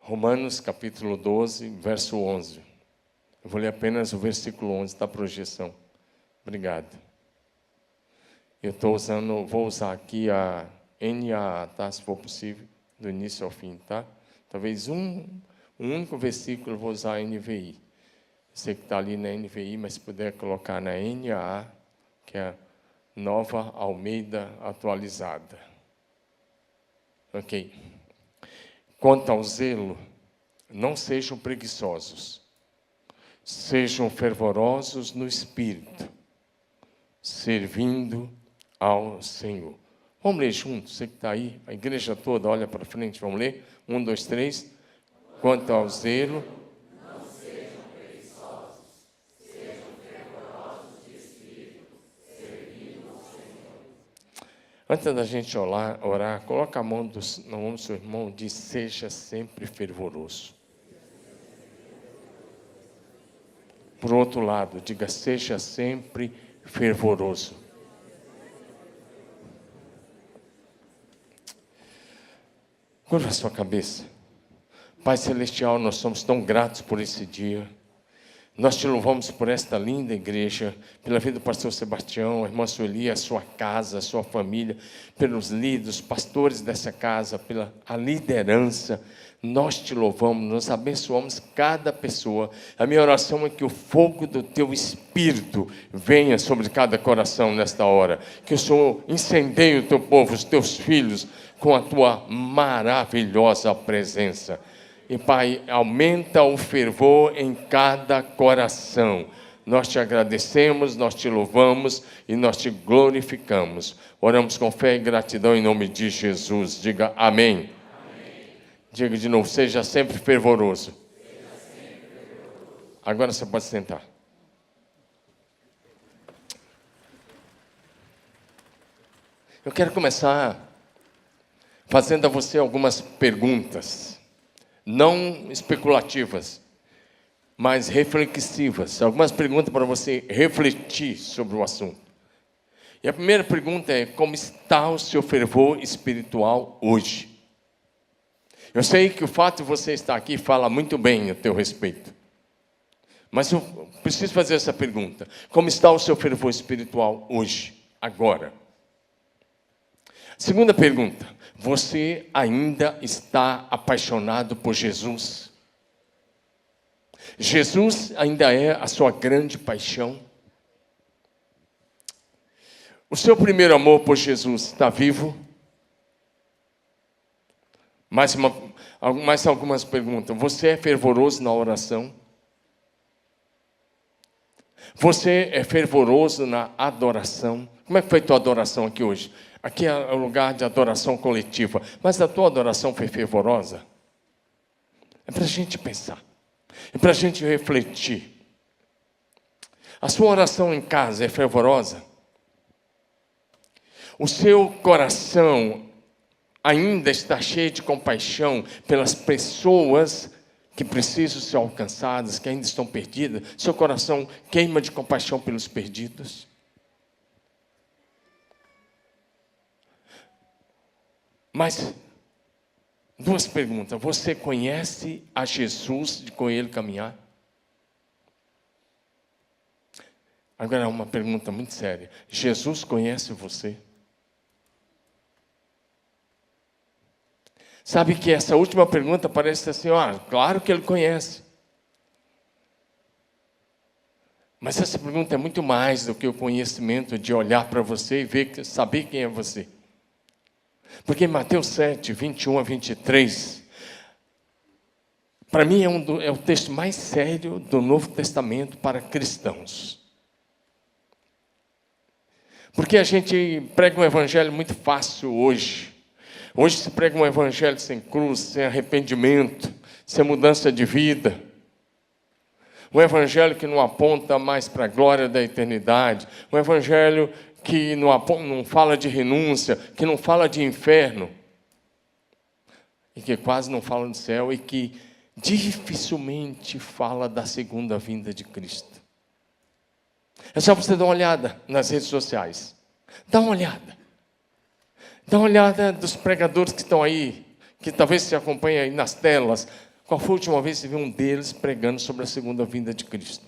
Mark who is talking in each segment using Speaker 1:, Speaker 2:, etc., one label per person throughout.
Speaker 1: Romanos capítulo 12, verso 11. Eu vou ler apenas o versículo 11 da projeção. Obrigado. Vou usar aqui a NAA, tá? Se for possível, do início ao fim, tá? Talvez um único versículo eu vou usar a NVI. Sei que está ali na NVI, mas se puder colocar na NAA, que é a Nova Almeida Atualizada. Ok. Quanto ao zelo, não sejam preguiçosos, sejam fervorosos no Espírito, servindo ao Senhor. Vamos ler juntos, você que está aí, a igreja toda olha para frente, vamos ler? 1, 2, 3. Quanto ao zelo,
Speaker 2: não sejam preguiçosos, sejam fervorosos de espírito, servindo ao Senhor.
Speaker 1: Antes da gente orar, coloca a mão no ombro do seu irmão e diz: seja sempre fervoroso. Por outro lado, diga: seja sempre fervoroso. Curva a sua cabeça. Pai Celestial, nós somos tão gratos por esse dia. Nós te louvamos por esta linda igreja, pela vida do pastor Sebastião, a irmã Sueli, a sua casa, a sua família, pelos líderes, pastores dessa casa, pela a liderança. Nós te louvamos, nós abençoamos cada pessoa. A minha oração é que o fogo do teu Espírito venha sobre cada coração nesta hora. Que o Senhor incendeie o teu povo, os teus filhos, com a tua maravilhosa presença. E, Pai, aumenta o fervor em cada coração. Nós te agradecemos, nós te louvamos e nós te glorificamos. Oramos com fé e gratidão em nome de Jesus. Diga amém. Amém. Diga de novo: seja sempre fervoroso.
Speaker 2: Seja sempre fervoroso.
Speaker 1: Agora você pode sentar. Eu quero começar fazendo a você algumas perguntas. Não especulativas, mas reflexivas. Algumas perguntas para você refletir sobre o assunto. E a primeira pergunta é: como está o seu fervor espiritual hoje? Eu sei que o fato de você estar aqui fala muito bem a teu respeito. Mas eu preciso fazer essa pergunta: como está o seu fervor espiritual hoje, agora? Segunda pergunta: você ainda está apaixonado por Jesus? Jesus ainda é a sua grande paixão? O seu primeiro amor por Jesus está vivo? Mais algumas perguntas. Você é fervoroso na oração? Você é fervoroso na adoração? Como é que foi a tua adoração aqui hoje? Aqui é o lugar de adoração coletiva. Mas a tua adoração foi fervorosa? É para a gente pensar. É para a gente refletir. A sua oração em casa é fervorosa? O seu coração ainda está cheio de compaixão pelas pessoas que precisam ser alcançadas, que ainda estão perdidas? Seu coração queima de compaixão pelos perdidos? Mas, duas perguntas. Você conhece a Jesus de com Ele caminhar? Agora, uma pergunta muito séria. Jesus conhece você? Sabe que essa última pergunta parece assim: claro que Ele conhece. Mas essa pergunta é muito mais do que o conhecimento de olhar para você e saber quem é você. Porque em Mateus 7, 21 a 23, para mim é o texto mais sério do Novo Testamento para cristãos. Porque a gente prega um evangelho muito fácil hoje. Hoje se prega um evangelho sem cruz, sem arrependimento, sem mudança de vida. Um evangelho que não aponta mais para a glória da eternidade. Um evangelho que não fala de renúncia, que não fala de inferno, e que quase não fala do céu, e que dificilmente fala da segunda vinda de Cristo. É só você dar uma olhada nas redes sociais. Dá uma olhada. Dá uma olhada dos pregadores que estão aí, que talvez se acompanhem aí nas telas. Qual foi a última vez que você viu um deles pregando sobre a segunda vinda de Cristo?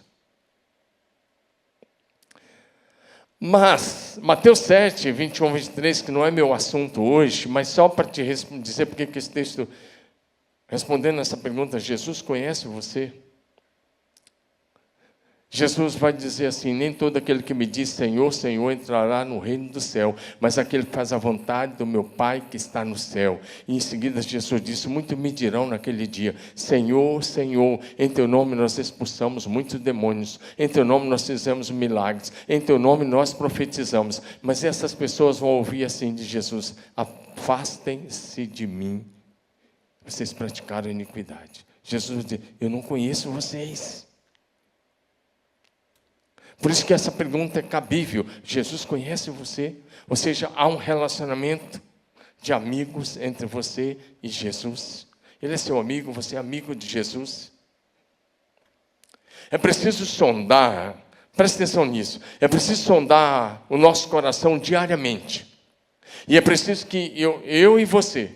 Speaker 1: Mas, Mateus 7, 21, 23, que não é meu assunto hoje, mas só para te dizer porque que esse texto, respondendo essa pergunta, Jesus conhece você? Jesus vai dizer assim: nem todo aquele que me diz Senhor, Senhor entrará no reino do céu, mas aquele que faz a vontade do meu Pai que está no céu. E em seguida Jesus disse: muito me dirão naquele dia: Senhor, Senhor, em teu nome nós expulsamos muitos demônios, em teu nome nós fizemos milagres, em teu nome nós profetizamos. Mas essas pessoas vão ouvir assim de Jesus: afastem-se de mim, vocês praticaram iniquidade. Jesus diz: eu não conheço vocês. Por isso que essa pergunta é cabível. Jesus conhece você? Ou seja, há um relacionamento de amigos entre você e Jesus. Ele é seu amigo, você é amigo de Jesus. É preciso sondar, presta atenção nisso, é preciso sondar o nosso coração diariamente. E é preciso que eu e você,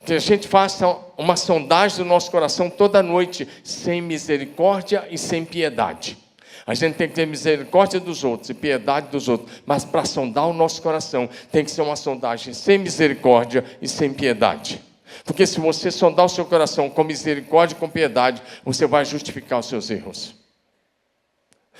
Speaker 1: que a gente faça uma sondagem do nosso coração toda noite, sem misericórdia e sem piedade. A gente tem que ter misericórdia dos outros e piedade dos outros, mas para sondar o nosso coração, tem que ser uma sondagem sem misericórdia e sem piedade. Porque se você sondar o seu coração com misericórdia e com piedade, você vai justificar os seus erros.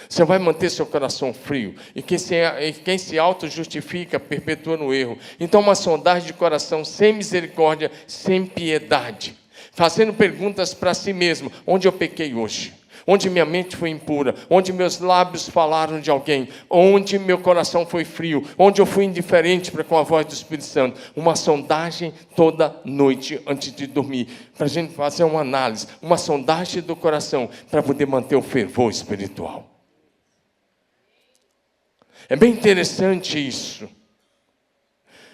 Speaker 1: Você vai manter seu coração frio. E quem se auto-justifica, perpetua no erro. Então, uma sondagem de coração sem misericórdia, sem piedade. Fazendo perguntas para si mesmo: onde eu pequei hoje? Onde minha mente foi impura, onde meus lábios falaram de alguém, onde meu coração foi frio, onde eu fui indiferente para com a voz do Espírito Santo. Uma sondagem toda noite antes de dormir, para a gente fazer uma análise, uma sondagem do coração, para poder manter o fervor espiritual. É bem interessante isso,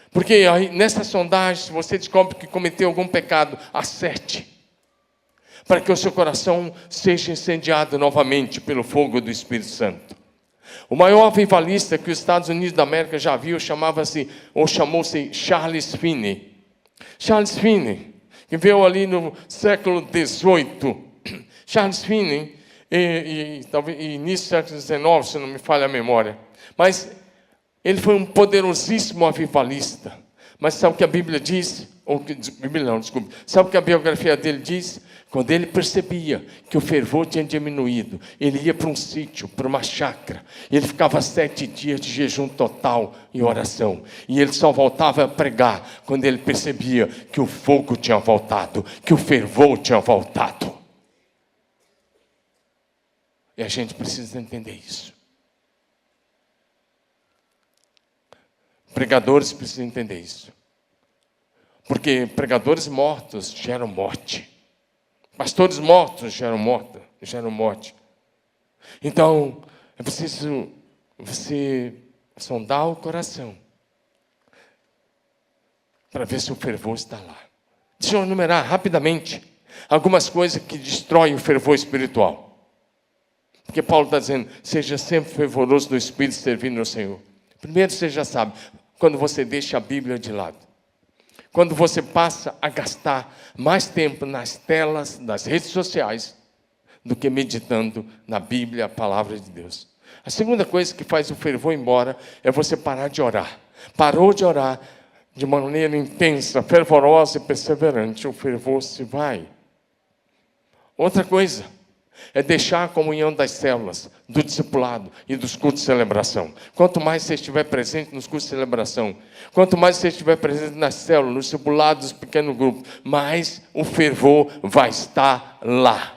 Speaker 1: porque aí, nessa sondagem, se você descobre que cometeu algum pecado, acerte, para que o seu coração seja incendiado novamente pelo fogo do Espírito Santo. O maior avivalista que os Estados Unidos da América já viu chamava-se, ou chamou-se Charles Finney. Charles Finney, que veio ali no século XVIII. Charles Finney, talvez início do século XIX, se não me falha a memória. Mas ele foi um poderosíssimo avivalista. Mas sabe o que a Bíblia diz? Sabe o que a biografia dele diz? Quando ele percebia que o fervor tinha diminuído, ele ia para um sítio, para uma chácara. Ele ficava 7 dias de jejum total e oração. E ele só voltava a pregar quando ele percebia que o fogo tinha voltado, que o fervor tinha voltado. E a gente precisa entender isso. Pregadores precisam entender isso. Porque pregadores mortos geram morte. Pastores mortos geram morte. Então, é preciso você sondar o coração para ver se o fervor está lá. Deixa eu enumerar rapidamente algumas coisas que destroem o fervor espiritual. Porque Paulo está dizendo: seja sempre fervoroso no Espírito, servindo ao Senhor. Primeiro, você já sabe, quando você deixa a Bíblia de lado. Quando você passa a gastar mais tempo nas telas das redes sociais do que meditando na Bíblia, a palavra de Deus. A segunda coisa que faz o fervor embora é você parar de orar. Parou de orar de maneira intensa, fervorosa e perseverante, o fervor se vai. Outra coisa é deixar a comunhão das células, do discipulado e dos cultos de celebração. Quanto mais você estiver presente nos cultos de celebração, quanto mais você estiver presente nas células, nos discipulados, nos pequenos grupos, mais o fervor vai estar lá.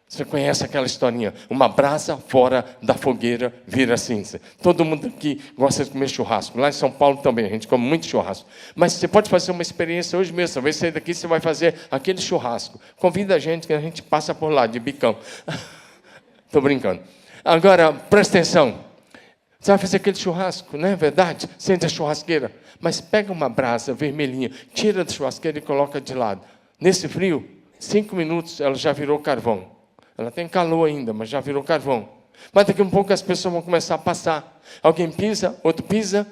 Speaker 1: Você conhece aquela historinha? Uma brasa fora da fogueira vira cinza. Todo mundo aqui gosta de comer churrasco. Lá em São Paulo também, a gente come muito churrasco. Mas você pode fazer uma experiência hoje mesmo. Talvez sair daqui, você vai fazer aquele churrasco. Convida a gente, que a gente passa por lá, de bicão. Estou brincando. Agora, presta atenção. Você vai fazer aquele churrasco, não é verdade? Senta a churrasqueira. Mas pega uma brasa vermelhinha, tira da churrasqueira e coloca de lado. Nesse frio, 5 minutos, ela já virou carvão. Ela tem calor ainda, mas já virou carvão. Mas daqui a um pouco as pessoas vão começar a passar. Alguém pisa, outro pisa.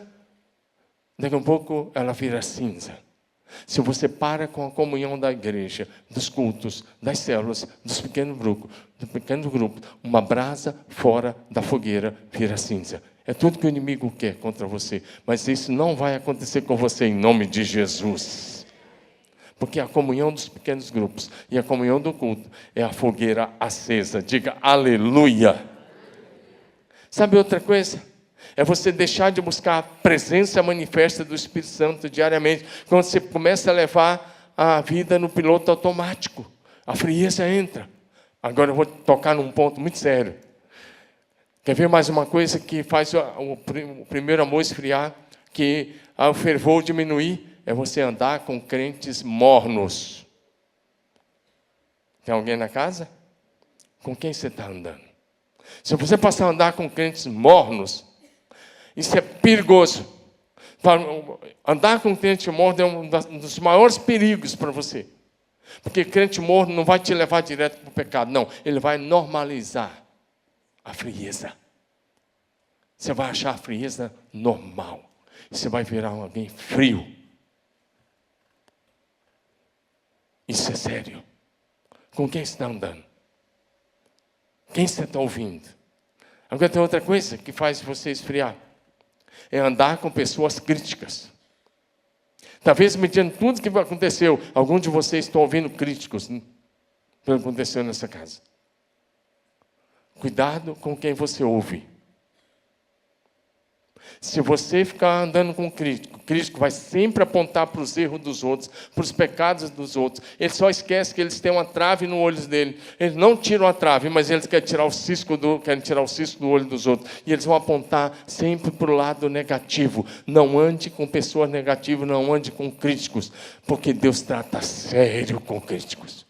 Speaker 1: Daqui a um pouco ela vira cinza. Se você para com a comunhão da igreja, dos cultos, das células, dos pequenos grupos, uma brasa fora da fogueira vira cinza. É tudo que o inimigo quer contra você. Mas isso não vai acontecer com você em nome de Jesus. Porque a comunhão dos pequenos grupos e a comunhão do culto é a fogueira acesa. Diga aleluia. Sabe outra coisa? É você deixar de buscar a presença manifesta do Espírito Santo diariamente. Quando você começa a levar a vida no piloto automático, a frieza entra. Agora eu vou tocar num ponto muito sério. Quer ver mais uma coisa que faz o primeiro amor esfriar, que o fervor diminuir? É você andar com crentes mornos. Tem alguém na casa? Com quem você está andando? Se você passar a andar com crentes mornos, isso é perigoso. Andar com crente morno é um dos maiores perigos para você. Porque crente morno não vai te levar direto para o pecado. Não, ele vai normalizar a frieza. Você vai achar a frieza normal. Você vai virar alguém frio. Isso é sério. Com quem você está andando? Quem você está ouvindo? Agora tem outra coisa que faz você esfriar. É andar com pessoas críticas. Talvez, mediante tudo que aconteceu, alguns de vocês estão ouvindo críticos pelo que aconteceu nessa casa. Cuidado com quem você ouve. Se você ficar andando com crítico, o crítico vai sempre apontar para os erros dos outros, para os pecados dos outros. Ele só esquece que eles têm uma trave no olho dele. Eles não tiram a trave, mas eles querem tirar o cisco do olho dos outros. E eles vão apontar sempre para o lado negativo. Não ande com pessoas negativas, não ande com críticos, porque Deus trata sério com críticos.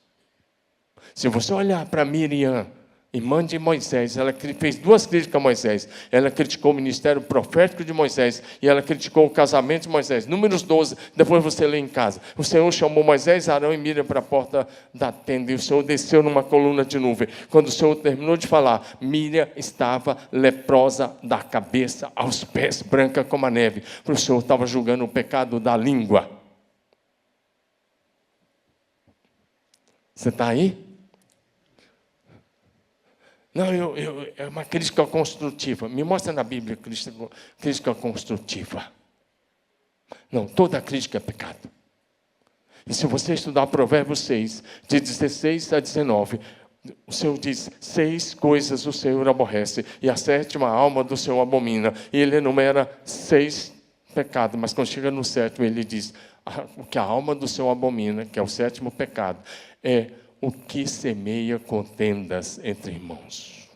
Speaker 1: Se você olhar para Miriam, irmã de Moisés, ela fez duas críticas a Moisés. Ela criticou o ministério profético de Moisés e ela criticou o casamento de Moisés. Números 12, depois você lê em casa. O Senhor chamou Moisés, Arão e Miriam para a porta da tenda e o Senhor desceu numa coluna de nuvem. Quando o Senhor terminou de falar, Miriam estava leprosa da cabeça aos pés, branca como a neve, porque o Senhor estava julgando o pecado da língua. Você está aí? Não, é uma crítica construtiva. Me mostra na Bíblia crítica construtiva. Não, toda crítica é pecado. E se você estudar Provérbios 6, de 16 a 19, o Senhor diz, 6 coisas o Senhor aborrece, e a 7ª alma do Senhor abomina. E ele enumera 6 pecados, mas quando chega no 7º, ele diz, o que a alma do Senhor abomina, que é o 7º pecado, é o que semeia contendas entre irmãos.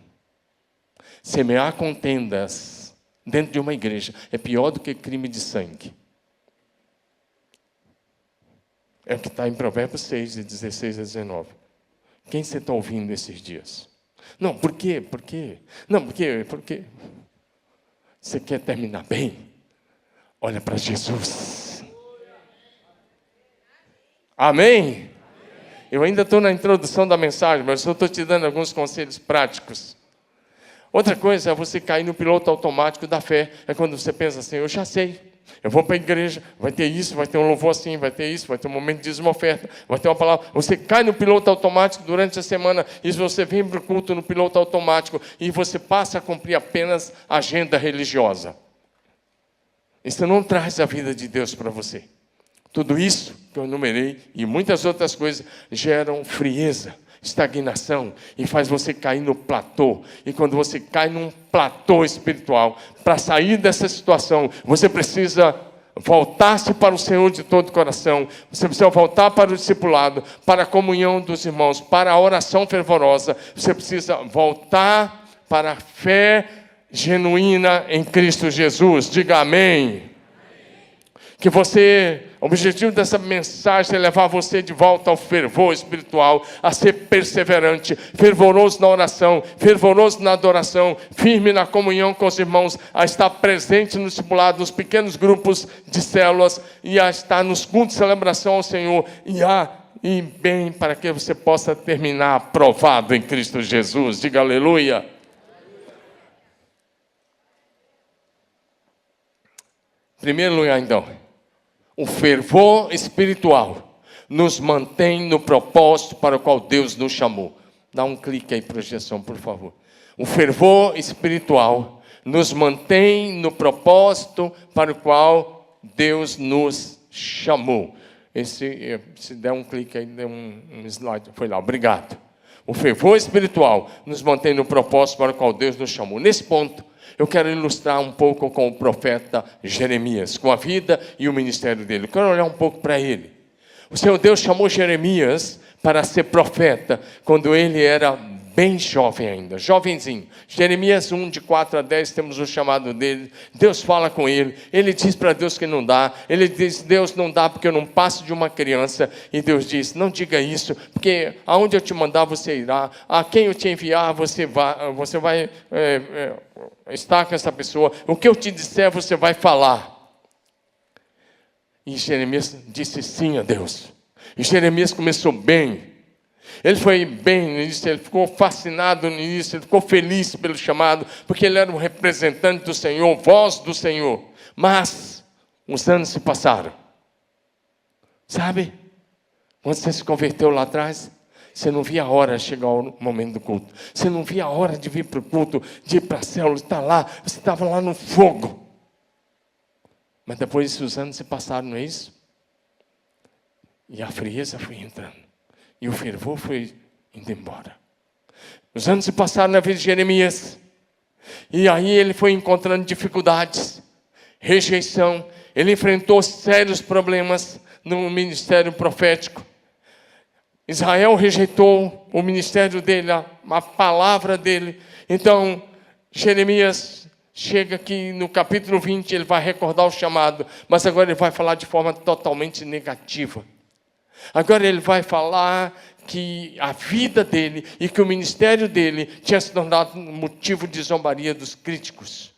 Speaker 1: Semear contendas dentro de uma igreja é pior do que crime de sangue. É o que está em Provérbios 6, de 16 a 19. Quem você está ouvindo esses dias? Não, por quê? Por quê? Não, por quê? Porque você quer terminar bem? Olha para Jesus. Amém? Eu ainda estou na introdução da mensagem, mas eu estou te dando alguns conselhos práticos. Outra coisa é você cair no piloto automático da fé. É quando você pensa assim, eu já sei. Eu vou para a igreja, vai ter isso, vai ter um louvor assim, vai ter isso, vai ter um momento de dízimo oferta, vai ter uma palavra. Você cai no piloto automático durante a semana e você vem para o culto no piloto automático e você passa a cumprir apenas a agenda religiosa. Isso não traz a vida de Deus para você. Tudo isso que eu enumerei e muitas outras coisas geram frieza, estagnação e faz você cair no platô. E quando você cai num platô espiritual, para sair dessa situação, você precisa voltar-se para o Senhor de todo o coração. Você precisa voltar para o discipulado, para a comunhão dos irmãos, para a oração fervorosa. Você precisa voltar para a fé genuína em Cristo Jesus. Diga amém. Que o objetivo dessa mensagem é levar você de volta ao fervor espiritual, a ser perseverante, fervoroso na oração, fervoroso na adoração, firme na comunhão com os irmãos, a estar presente no discipulado, nos pequenos grupos de células, e a estar nos cultos de celebração ao Senhor, e bem para que você possa terminar aprovado em Cristo Jesus. Diga aleluia. Em primeiro lugar, então, O fervor espiritual nos mantém no propósito para o qual Deus nos chamou. Dá um clique aí, projeção, por favor. O fervor espiritual nos mantém no propósito para o qual Deus nos chamou. Se der um clique aí, dê um slide. Foi lá, obrigado. O fervor espiritual nos mantém no propósito para o qual Deus nos chamou. Nesse ponto, eu quero ilustrar um pouco com o profeta Jeremias, com a vida e o ministério dele. Eu quero olhar um pouco para ele. O Senhor Deus chamou Jeremias para ser profeta quando ele era bem jovem ainda, jovenzinho. Jeremias 1, de 4 a 10, temos o chamado dele. Deus fala com ele. Ele diz para Deus que não dá. Ele diz, Deus, não dá porque eu não passo de uma criança. E Deus diz, não diga isso, porque aonde eu te mandar você irá. A quem eu te enviar você vai estar com essa pessoa. O que eu te disser você vai falar. E Jeremias disse sim a Deus. E Jeremias começou bem. Ele foi bem no início, ele ficou fascinado no início, ele ficou feliz pelo chamado, porque ele era um representante do Senhor, voz do Senhor. Mas os anos se passaram. Sabe? Quando você se converteu lá atrás, você não via a hora de chegar ao momento do culto. Você não via a hora de vir para o culto, de ir para a célula, estar lá. Você estava lá no fogo. Mas depois os anos se passaram, não é isso? E a frieza foi entrando. E o fervor foi indo embora. Os anos se passaram na vida de Jeremias. E aí ele foi encontrando dificuldades, rejeição. Ele enfrentou sérios problemas no ministério profético. Israel rejeitou o ministério dele, a palavra dele. Então, Jeremias chega aqui no capítulo 20, ele vai recordar o chamado. Mas agora ele vai falar de forma totalmente negativa. Agora ele vai falar que a vida dele e que o ministério dele tinha se tornado motivo de zombaria dos críticos.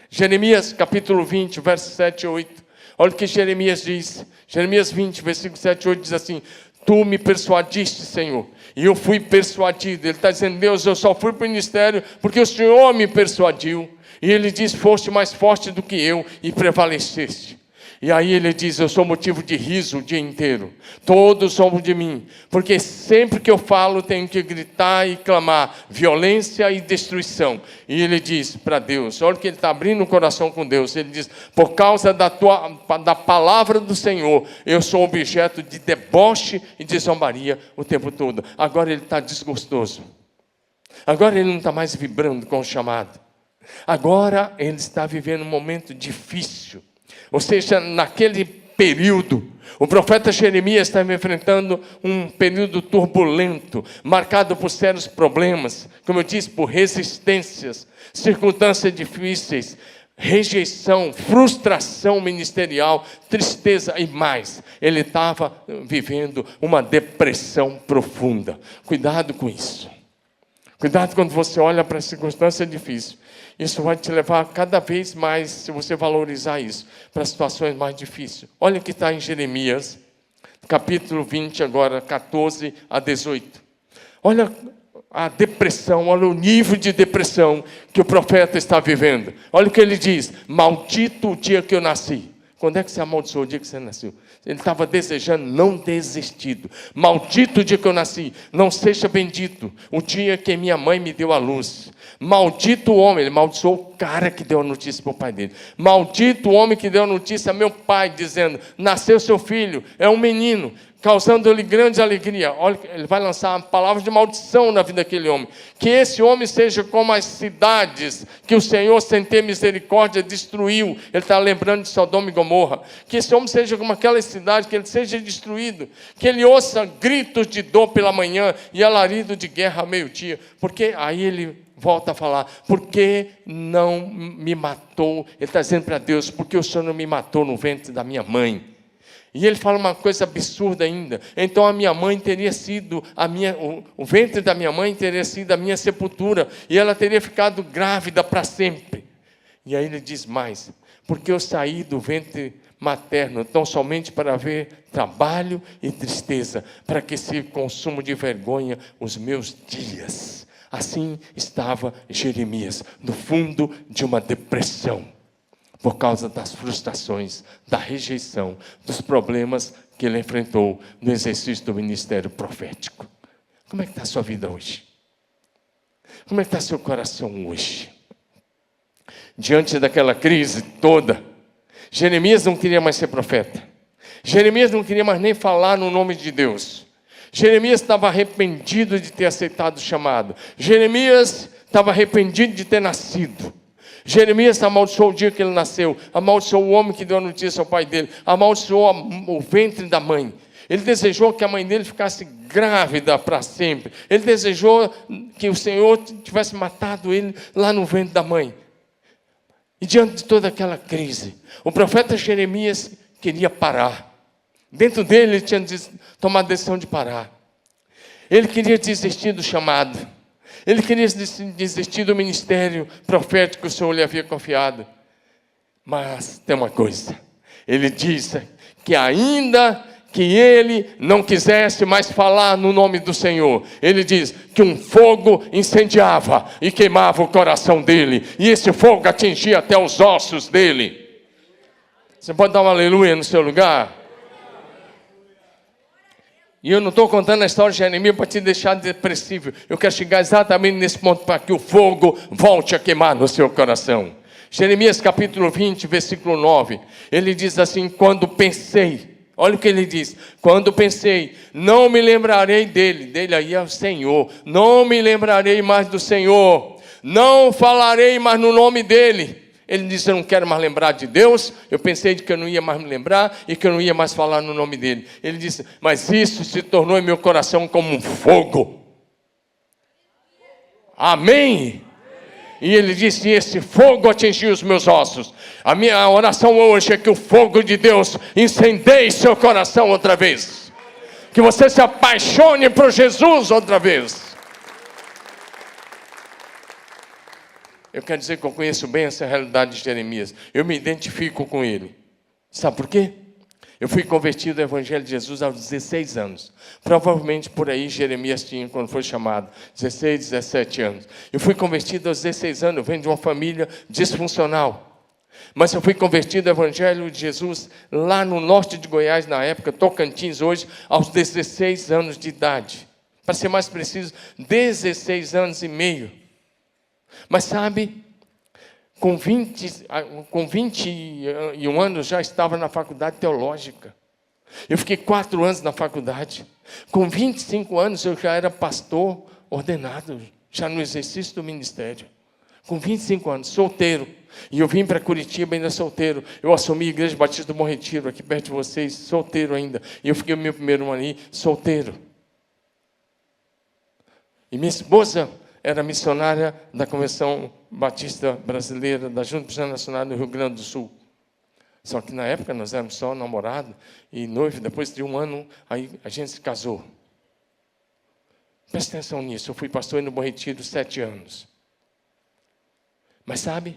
Speaker 1: Jeremias capítulo 20, versos 7 e 8. Olha o que Jeremias diz. Jeremias 20, versículo 7 e 8 diz assim: Tu me persuadiste, Senhor, e eu fui persuadido. Ele está dizendo, Deus, eu só fui para o ministério porque o Senhor me persuadiu. E ele diz, foste mais forte do que eu e prevaleceste. E aí ele diz, eu sou motivo de riso o dia inteiro. Todos zombam de mim. Porque sempre que eu falo, tenho que gritar e clamar violência e destruição. E ele diz para Deus, olha que ele está abrindo o coração com Deus. Ele diz, por causa da palavra do Senhor, eu sou objeto de deboche e de zombaria o tempo todo. Agora ele está desgostoso. Agora ele não está mais vibrando com o chamado. Agora ele está vivendo um momento difícil. Ou seja, naquele período, o profeta Jeremias estava enfrentando um período turbulento, marcado por sérios problemas, como eu disse, por resistências, circunstâncias difíceis, rejeição, frustração ministerial, tristeza e mais. Ele estava vivendo uma depressão profunda. Cuidado com isso. Cuidado quando você olha para a circunstância difícil. Isso vai te levar cada vez mais, se você valorizar isso, para situações mais difíceis. Olha o que está em Jeremias, capítulo 20, agora 14 a 18. Olha a depressão, olha o nível de depressão que o profeta está vivendo. Olha o que ele diz, maldito o dia que eu nasci. Quando é que você amaldiçoou o dia que você nasceu? Ele estava desejando não desistido. Maldito o dia que eu nasci, não seja bendito o dia que minha mãe me deu a luz. Maldito o homem, ele amaldiçoou o cara que deu a notícia para o pai dele. Maldito o homem que deu a notícia a meu pai, dizendo, nasceu seu filho, é um menino, causando-lhe grande alegria. Olha, ele vai lançar uma palavra de maldição na vida daquele homem. Que esse homem seja como as cidades que o Senhor, sem ter misericórdia, destruiu. Ele está lembrando de Sodoma e Gomorra. Que esse homem seja como aquela cidade, que ele seja destruído. Que ele ouça gritos de dor pela manhã e alarido de guerra ao meio-dia. Porque aí ele volta a falar, por que não me matou? Ele está dizendo para Deus, porque o Senhor não me matou no ventre da minha mãe? E ele fala uma coisa absurda ainda. Então a minha mãe teria sido, o ventre da minha mãe teria sido a minha sepultura. E ela teria ficado grávida para sempre. E aí ele diz mais, porque eu saí do ventre materno, tão somente para ver trabalho e tristeza, para que se consumo de vergonha os meus dias. Assim estava Jeremias, no fundo de uma depressão. por causa das frustrações, da rejeição, dos problemas que ele enfrentou no exercício do ministério profético. Como é que está a sua vida hoje? Como é que está seu coração hoje? Diante daquela crise toda, Jeremias não queria mais ser profeta. Jeremias não queria mais nem falar no nome de Deus. Jeremias estava arrependido de ter aceitado o chamado. Jeremias estava arrependido de ter nascido. Jeremias amaldiçoou o dia que ele nasceu, amaldiçoou o homem que deu a notícia ao pai dele, amaldiçoou o ventre da mãe. Ele desejou que a mãe dele ficasse grávida para sempre. Ele desejou que o Senhor tivesse matado ele lá no ventre da mãe. E diante de toda aquela crise, o profeta Jeremias queria parar. Dentro dele ele tinha tomado a decisão de parar. Ele queria desistir do chamado. Ele queria desistir do ministério profético que o Senhor lhe havia confiado. Mas tem uma coisa. Ele disse que ainda que ele não quisesse mais falar no nome do Senhor, ele diz que um fogo incendiava e queimava o coração dele. E esse fogo atingia até os ossos dele. Você pode dar um aleluia no seu lugar? E eu não estou contando a história de Jeremias para te deixar depressivo. Eu quero chegar exatamente nesse ponto para que o fogo volte a queimar no seu coração. Jeremias capítulo 20, versículo 9. Ele diz assim: quando pensei, olha o que ele diz. Quando pensei, não me lembrarei dele. Dele aí é o Senhor. Não me lembrarei mais do Senhor. Não falarei mais no nome dele. Ele disse: eu não quero mais lembrar de Deus. Eu pensei que eu não ia mais me lembrar e que eu não ia mais falar no nome dele. Ele disse: mas isso se tornou em meu coração como um fogo. Amém? E ele disse: esse fogo atingiu os meus ossos. A minha oração hoje é que o fogo de Deus incendeie seu coração outra vez. Que você se apaixone por Jesus outra vez. Eu quero dizer que eu conheço bem essa realidade de Jeremias. Eu me identifico com ele. Sabe por quê? Eu fui convertido ao Evangelho de Jesus aos 16 anos. Provavelmente por aí Jeremias tinha, quando foi chamado, 16, 17 anos. Eu fui convertido aos 16 anos, eu venho de uma família disfuncional. Mas eu fui convertido ao Evangelho de Jesus lá no norte de Goiás, na época, Tocantins, hoje, aos 16 anos de idade. Para ser mais preciso, 16 anos e meio. Mas sabe, com 21 anos já estava na faculdade teológica. Eu fiquei 4 anos na faculdade. Com 25 anos eu já era pastor ordenado, já no exercício do ministério. Com 25 anos, solteiro. E eu vim para Curitiba ainda solteiro. Eu assumi a Igreja Batista do Bom Retiro, aqui perto de vocês, solteiro ainda. E eu fiquei o meu primeiro ano aí, solteiro. E minha esposa era missionária da Convenção Batista Brasileira, da Junta Missionária Nacional do Rio Grande do Sul. Só que na época nós éramos só namorados e noivo. Depois de 1 ano, aí a gente se casou. Presta atenção nisso. Eu fui pastor no Bom Retiro 7 anos. Mas sabe,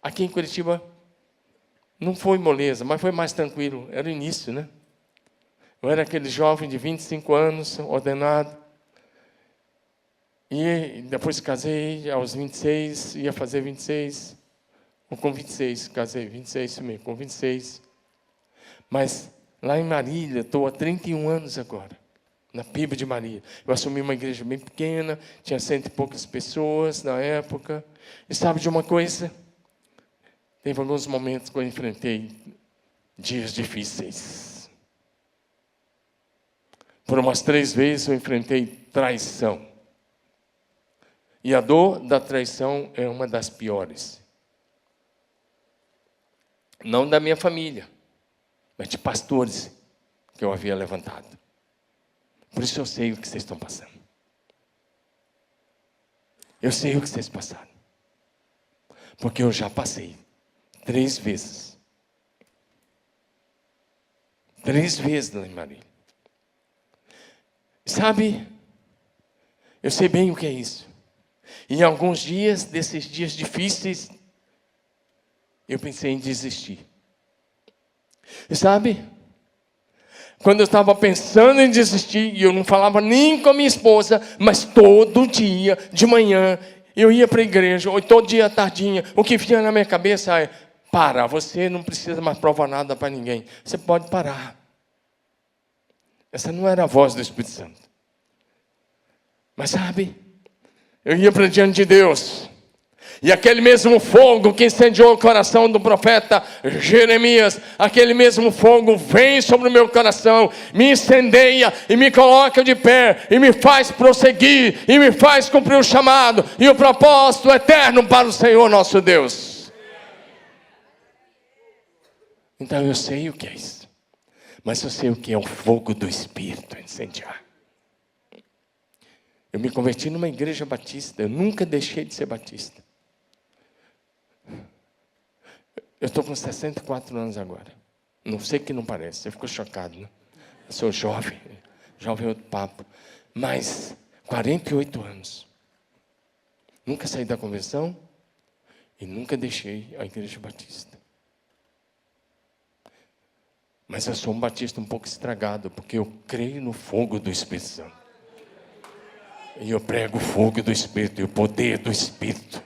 Speaker 1: aqui em Curitiba não foi moleza, mas foi mais tranquilo. Era o início, né? Eu era aquele jovem de 25 anos, ordenado. E depois casei aos 26, ia fazer 26, ou com 26, casei, 26, isso mesmo, com 26. Mas lá em Marília, estou há 31 anos agora, na PIB de Marília. Eu assumi uma igreja bem pequena, tinha 100 e poucas pessoas na época. E sabe de uma coisa? Teve alguns momentos que eu enfrentei dias difíceis. Por umas 3 vezes eu enfrentei traição. E a dor da traição é uma das piores. Não da minha família, mas de pastores que eu havia levantado. Por isso eu sei o que vocês estão passando. Eu sei o que vocês passaram. Porque eu já passei 3 vezes. 3 vezes lá em Marília. Sabe, eu sei bem o que é isso. E em alguns dias, desses dias difíceis, eu pensei em desistir. E sabe, quando eu estava pensando em desistir, e eu não falava nem com a minha esposa, mas todo dia, de manhã, eu ia para a igreja, ou todo dia à tardinha, o que vinha na minha cabeça é: para. Você não precisa mais provar nada para ninguém. Você pode parar. Essa não era a voz do Espírito Santo. Mas sabe, eu ia para diante de Deus. E aquele mesmo fogo que incendiou o coração do profeta Jeremias, aquele mesmo fogo vem sobre o meu coração, me incendeia e me coloca de pé, e me faz prosseguir, e me faz cumprir o chamado e o propósito eterno para o Senhor nosso Deus. Então eu sei o que é isso, mas eu sei o que é o fogo do Espírito incendiar. Eu me converti numa igreja batista, eu nunca deixei de ser batista. Eu estou com 64 anos agora. Não sei que não parece, você ficou chocado, né? Eu sou jovem é outro papo. Mas 48 anos. Nunca saí da convenção e nunca deixei a igreja batista. Mas eu sou um batista um pouco estragado, porque eu creio no fogo do Espírito Santo. E eu prego o fogo do Espírito e o poder do Espírito.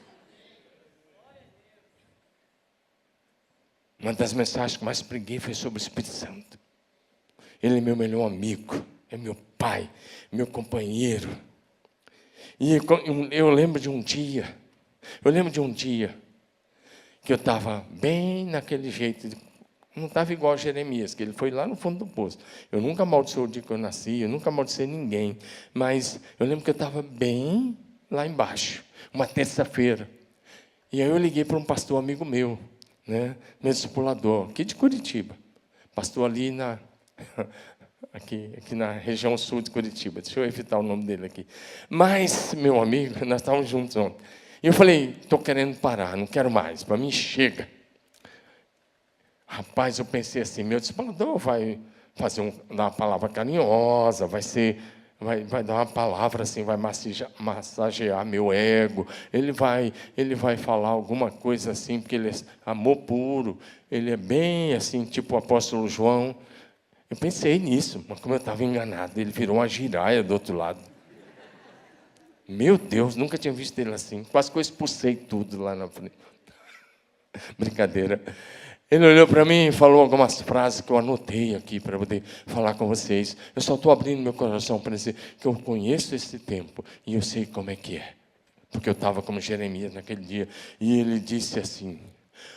Speaker 1: Uma das mensagens que mais preguei foi sobre o Espírito Santo. Ele é meu melhor amigo, é meu pai, meu companheiro. E eu lembro de um dia que eu estava bem naquele jeito, não estava igual a Jeremias, que ele foi lá no fundo do poço. Eu nunca amaldiçoei o dia que eu nasci, eu nunca amaldiçoei ninguém, mas eu lembro que eu estava bem lá embaixo, uma terça-feira. E aí eu liguei para um pastor amigo meu, meu discipulador, aqui de Curitiba, pastor ali aqui na região sul de Curitiba, deixa eu evitar o nome dele aqui. Mas, meu amigo, nós estávamos juntos ontem, e eu falei, estou querendo parar, não quero mais, para mim chega. Rapaz, eu pensei assim, meu discipulador vai fazer dar uma palavra carinhosa, vai dar uma palavra assim, vai massagear meu ego, ele vai falar alguma coisa assim, porque ele é amor puro, ele é bem assim, tipo o apóstolo João. Eu pensei nisso, mas como eu estava enganado, ele virou uma giraia do outro lado. Meu Deus, nunca tinha visto ele assim, quase que eu expulsei tudo lá na frente. Brincadeira. Ele olhou para mim e falou algumas frases que eu anotei aqui para poder falar com vocês. Eu só estou abrindo meu coração para dizer que eu conheço esse tempo e eu sei como é que é. Porque eu estava como Jeremias naquele dia. E ele disse assim,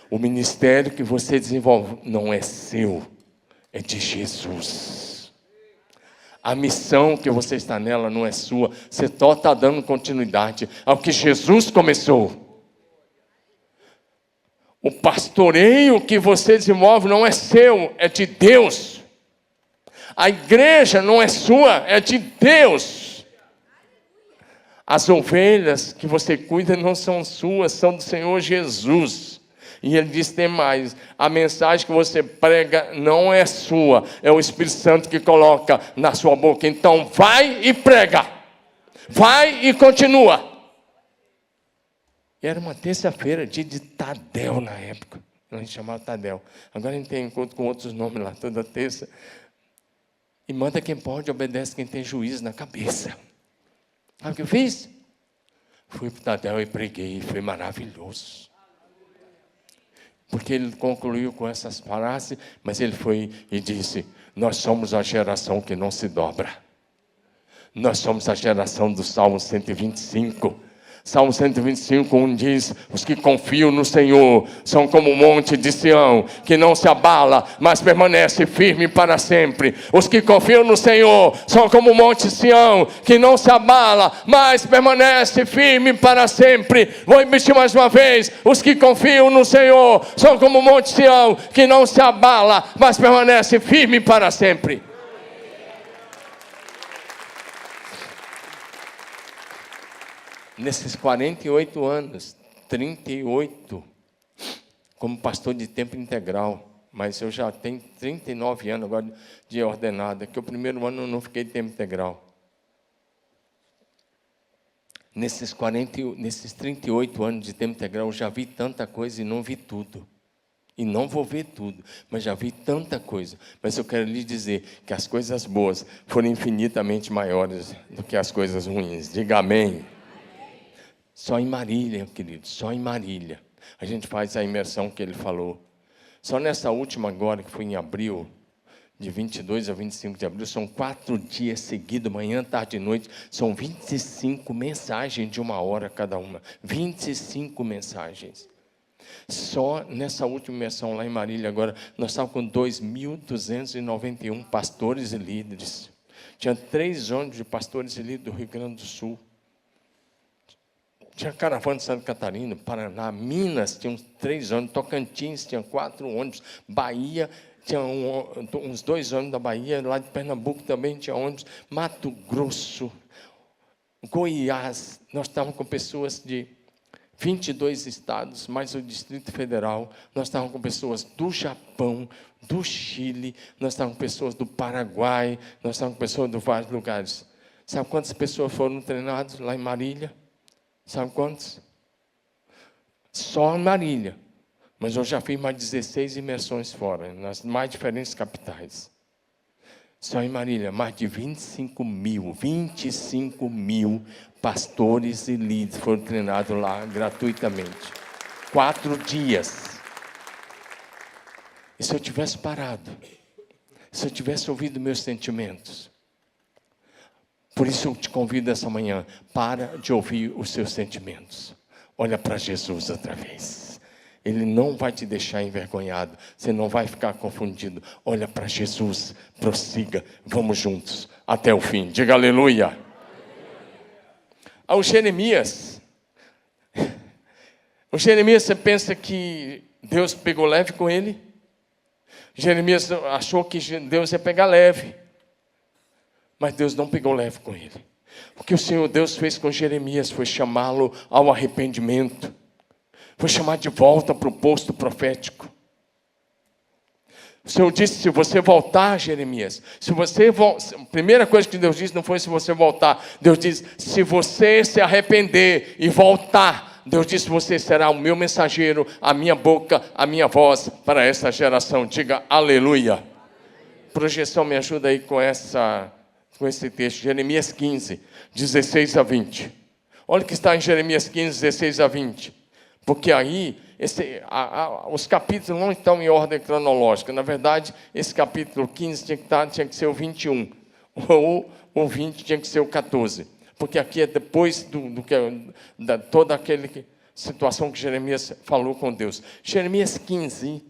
Speaker 1: o ministério que você desenvolve não é seu, é de Jesus. A missão que você está nela não é sua. Você só está dando continuidade ao que Jesus começou. O pastoreio que você desenvolve não é seu, é de Deus. A igreja não é sua, é de Deus. As ovelhas que você cuida não são suas, são do Senhor Jesus. E ele diz, tem mais, a mensagem que você prega não é sua, é o Espírito Santo que coloca na sua boca. Então vai e prega, vai e continua. E era uma terça-feira, dia de Tadel na época. A gente chamava Tadel. Agora a gente tem encontro com outros nomes lá, toda terça. E manda quem pode, obedece quem tem juízo na cabeça. Sabe o que eu fiz? Fui para o Tadel e preguei, e foi maravilhoso. Porque ele concluiu com essas frases, mas ele foi e disse, nós somos a geração que não se dobra. Nós somos a geração do Salmo 125. Salmo 125, 1 diz, os que confiam no Senhor são como o monte de Sião, que não se abala, mas permanece firme para sempre. Os que confiam no Senhor são como o monte de Sião, que não se abala, mas permanece firme para sempre. Vou repetir mais uma vez, os que confiam no Senhor são como o monte de Sião, que não se abala, mas permanece firme para sempre. Nesses 48 anos, 38, como pastor de tempo integral, mas eu já tenho 39 anos agora de ordenada, que o primeiro ano eu não fiquei de tempo integral. Nesses 38 anos de tempo integral, eu já vi tanta coisa e não vi tudo. E não vou ver tudo, mas já vi tanta coisa. Mas eu quero lhe dizer que as coisas boas foram infinitamente maiores do que as coisas ruins. Diga amém. Só em Marília, querido, só em Marília. A gente faz a imersão que ele falou. Só nessa última agora, que foi em abril, de 22 a 25 de abril, são 4 dias seguidos, manhã, tarde e noite, são 25 mensagens de 1 hora cada uma. 25 mensagens. Só nessa última imersão lá em Marília, agora, nós estávamos com 2.291 pastores e líderes. Tinha 3 ônibus de pastores e líderes do Rio Grande do Sul. Tinha caravana de Santa Catarina, Paraná, Minas, tinha uns 3 ônibus, Tocantins tinha 4 ônibus, Bahia tinha uns 2 ônibus da Bahia, lá de Pernambuco também tinha ônibus, Mato Grosso, Goiás, nós estávamos com pessoas de 22 estados, mais o Distrito Federal, nós estávamos com pessoas do Japão, do Chile, nós estávamos com pessoas do Paraguai, nós estávamos com pessoas de vários lugares. Sabe quantas pessoas foram treinadas lá em Marília? Sabe quantos? Só em Marília. Mas eu já fiz mais 16 imersões fora, nas mais diferentes capitais. Só em Marília, mais de 25 mil pastores e líderes foram treinados lá gratuitamente. 4 dias. E se eu tivesse parado? Se eu tivesse ouvido meus sentimentos? Por isso eu te convido essa manhã, para de ouvir os seus sentimentos. Olha para Jesus outra vez. Ele não vai te deixar envergonhado. Você não vai ficar confundido. Olha para Jesus, prossiga, vamos juntos até o fim. Diga aleluia. Ao Jeremias. O Jeremias, você pensa que Deus pegou leve com ele? Jeremias achou que Deus ia pegar leve. Mas Deus não pegou leve com ele. O que o Senhor Deus fez com Jeremias foi chamá-lo ao arrependimento. Foi chamar de volta para o posto profético. O Senhor disse, se você voltar, Jeremias, a primeira coisa que Deus disse não foi se você voltar. Deus disse, se você se arrepender e voltar, Deus disse, você será o meu mensageiro, a minha boca, a minha voz para essa geração. Diga aleluia. Projeção, me ajuda aí com esse texto, Jeremias 15, 16 a 20. Olha o que está em Jeremias 15, 16 a 20. Porque aí, os capítulos não estão em ordem cronológica. Na verdade, esse capítulo 15 tinha que ser o 21. Ou o 20 tinha que ser o 14. Porque aqui é depois da toda aquela situação que Jeremias falou com Deus. Jeremias 15,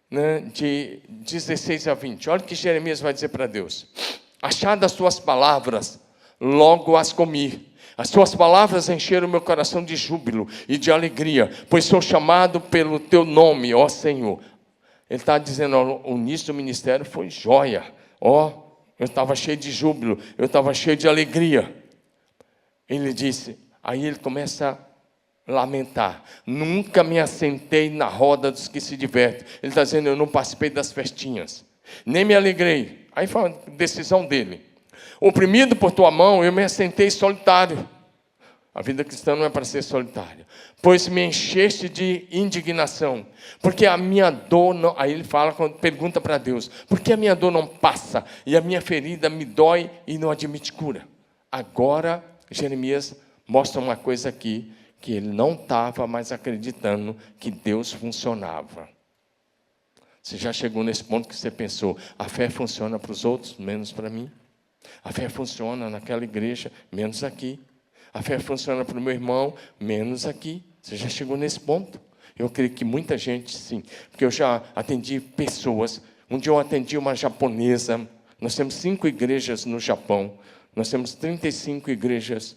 Speaker 1: né, de 16 a 20. Olha o que Jeremias vai dizer para Deus. Achadas as tuas palavras, logo as comi. As tuas palavras encheram meu coração de júbilo e de alegria, pois sou chamado pelo teu nome, ó Senhor. Ele está dizendo, ó, o início do ministério foi joia. Ó, eu estava cheio de júbilo, eu estava cheio de alegria. Ele disse, aí ele começa a lamentar. Nunca me assentei na roda dos que se divertem. Ele está dizendo, eu não participei das festinhas, nem me alegrei. Aí foi a decisão dele. Oprimido por tua mão, eu me assentei solitário. A vida cristã não é para ser solitária. Pois me encheste de indignação. Porque a minha dor não... Aí ele fala, pergunta para Deus. Por que a minha dor não passa? E a minha ferida me dói e não admite cura. Agora, Jeremias mostra uma coisa aqui, que ele não estava mais acreditando que Deus funcionava. Você já chegou nesse ponto que você pensou, a fé funciona para os outros, menos para mim? A fé funciona naquela igreja, menos aqui. A fé funciona para o meu irmão, menos aqui. Você já chegou nesse ponto? Eu creio que muita gente, sim. Porque eu já atendi pessoas. Um dia eu atendi uma japonesa. Nós temos 5 igrejas no Japão. Nós temos 35 igrejas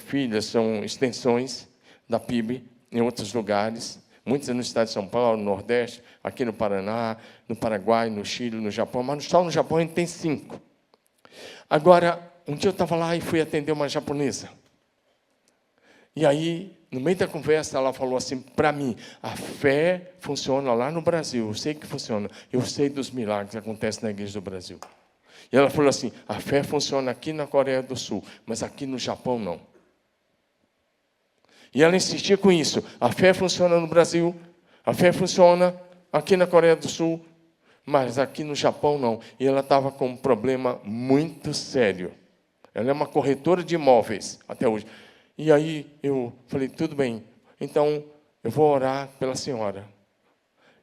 Speaker 1: filhas, são extensões da PIB, em outros lugares. Muitas no estado de São Paulo, no Nordeste, aqui no Paraná, no Paraguai, no Chile, no Japão. Mas só no Japão a gente tem 5. Agora, um dia eu estava lá e fui atender uma japonesa. E aí, no meio da conversa, ela falou assim, para mim, a fé funciona lá no Brasil, eu sei que funciona, eu sei dos milagres que acontecem na igreja do Brasil. E ela falou assim, a fé funciona aqui na Coreia do Sul, mas aqui no Japão não. E ela insistia com isso, a fé funciona no Brasil, a fé funciona aqui na Coreia do Sul, mas aqui no Japão não. E ela estava com um problema muito sério. Ela é uma corretora de imóveis até hoje. E aí eu falei, tudo bem, então eu vou orar pela senhora.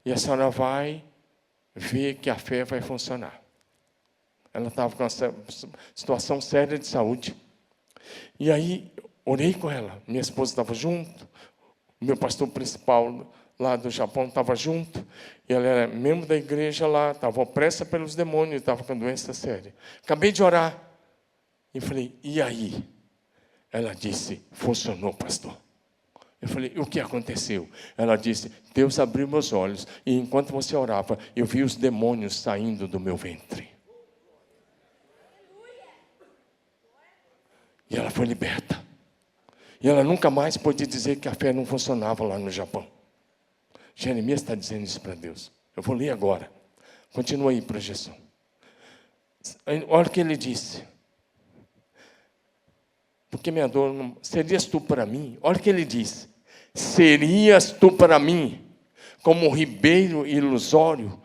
Speaker 1: E a senhora vai ver que a fé vai funcionar. Ela estava com uma situação séria de saúde. E aí, orei com ela. Minha esposa estava junto. O meu pastor principal lá do Japão estava junto. E ela era membro da igreja lá. Estava opressa pelos demônios. Estava com doença séria. Acabei de orar. E falei, e aí? Ela disse, funcionou, pastor. Eu falei, o que aconteceu? Ela disse, Deus abriu meus olhos. E enquanto você orava, eu vi os demônios saindo do meu ventre. E ela foi liberta. E ela nunca mais pôde dizer que a fé não funcionava lá no Japão. Jeremias está dizendo isso para Deus. Eu vou ler agora. Continua aí, projeção. Olha o que ele disse. Porque minha dor, não... serias tu para mim? Olha o que ele disse. Serias tu para mim como um ribeiro ilusório,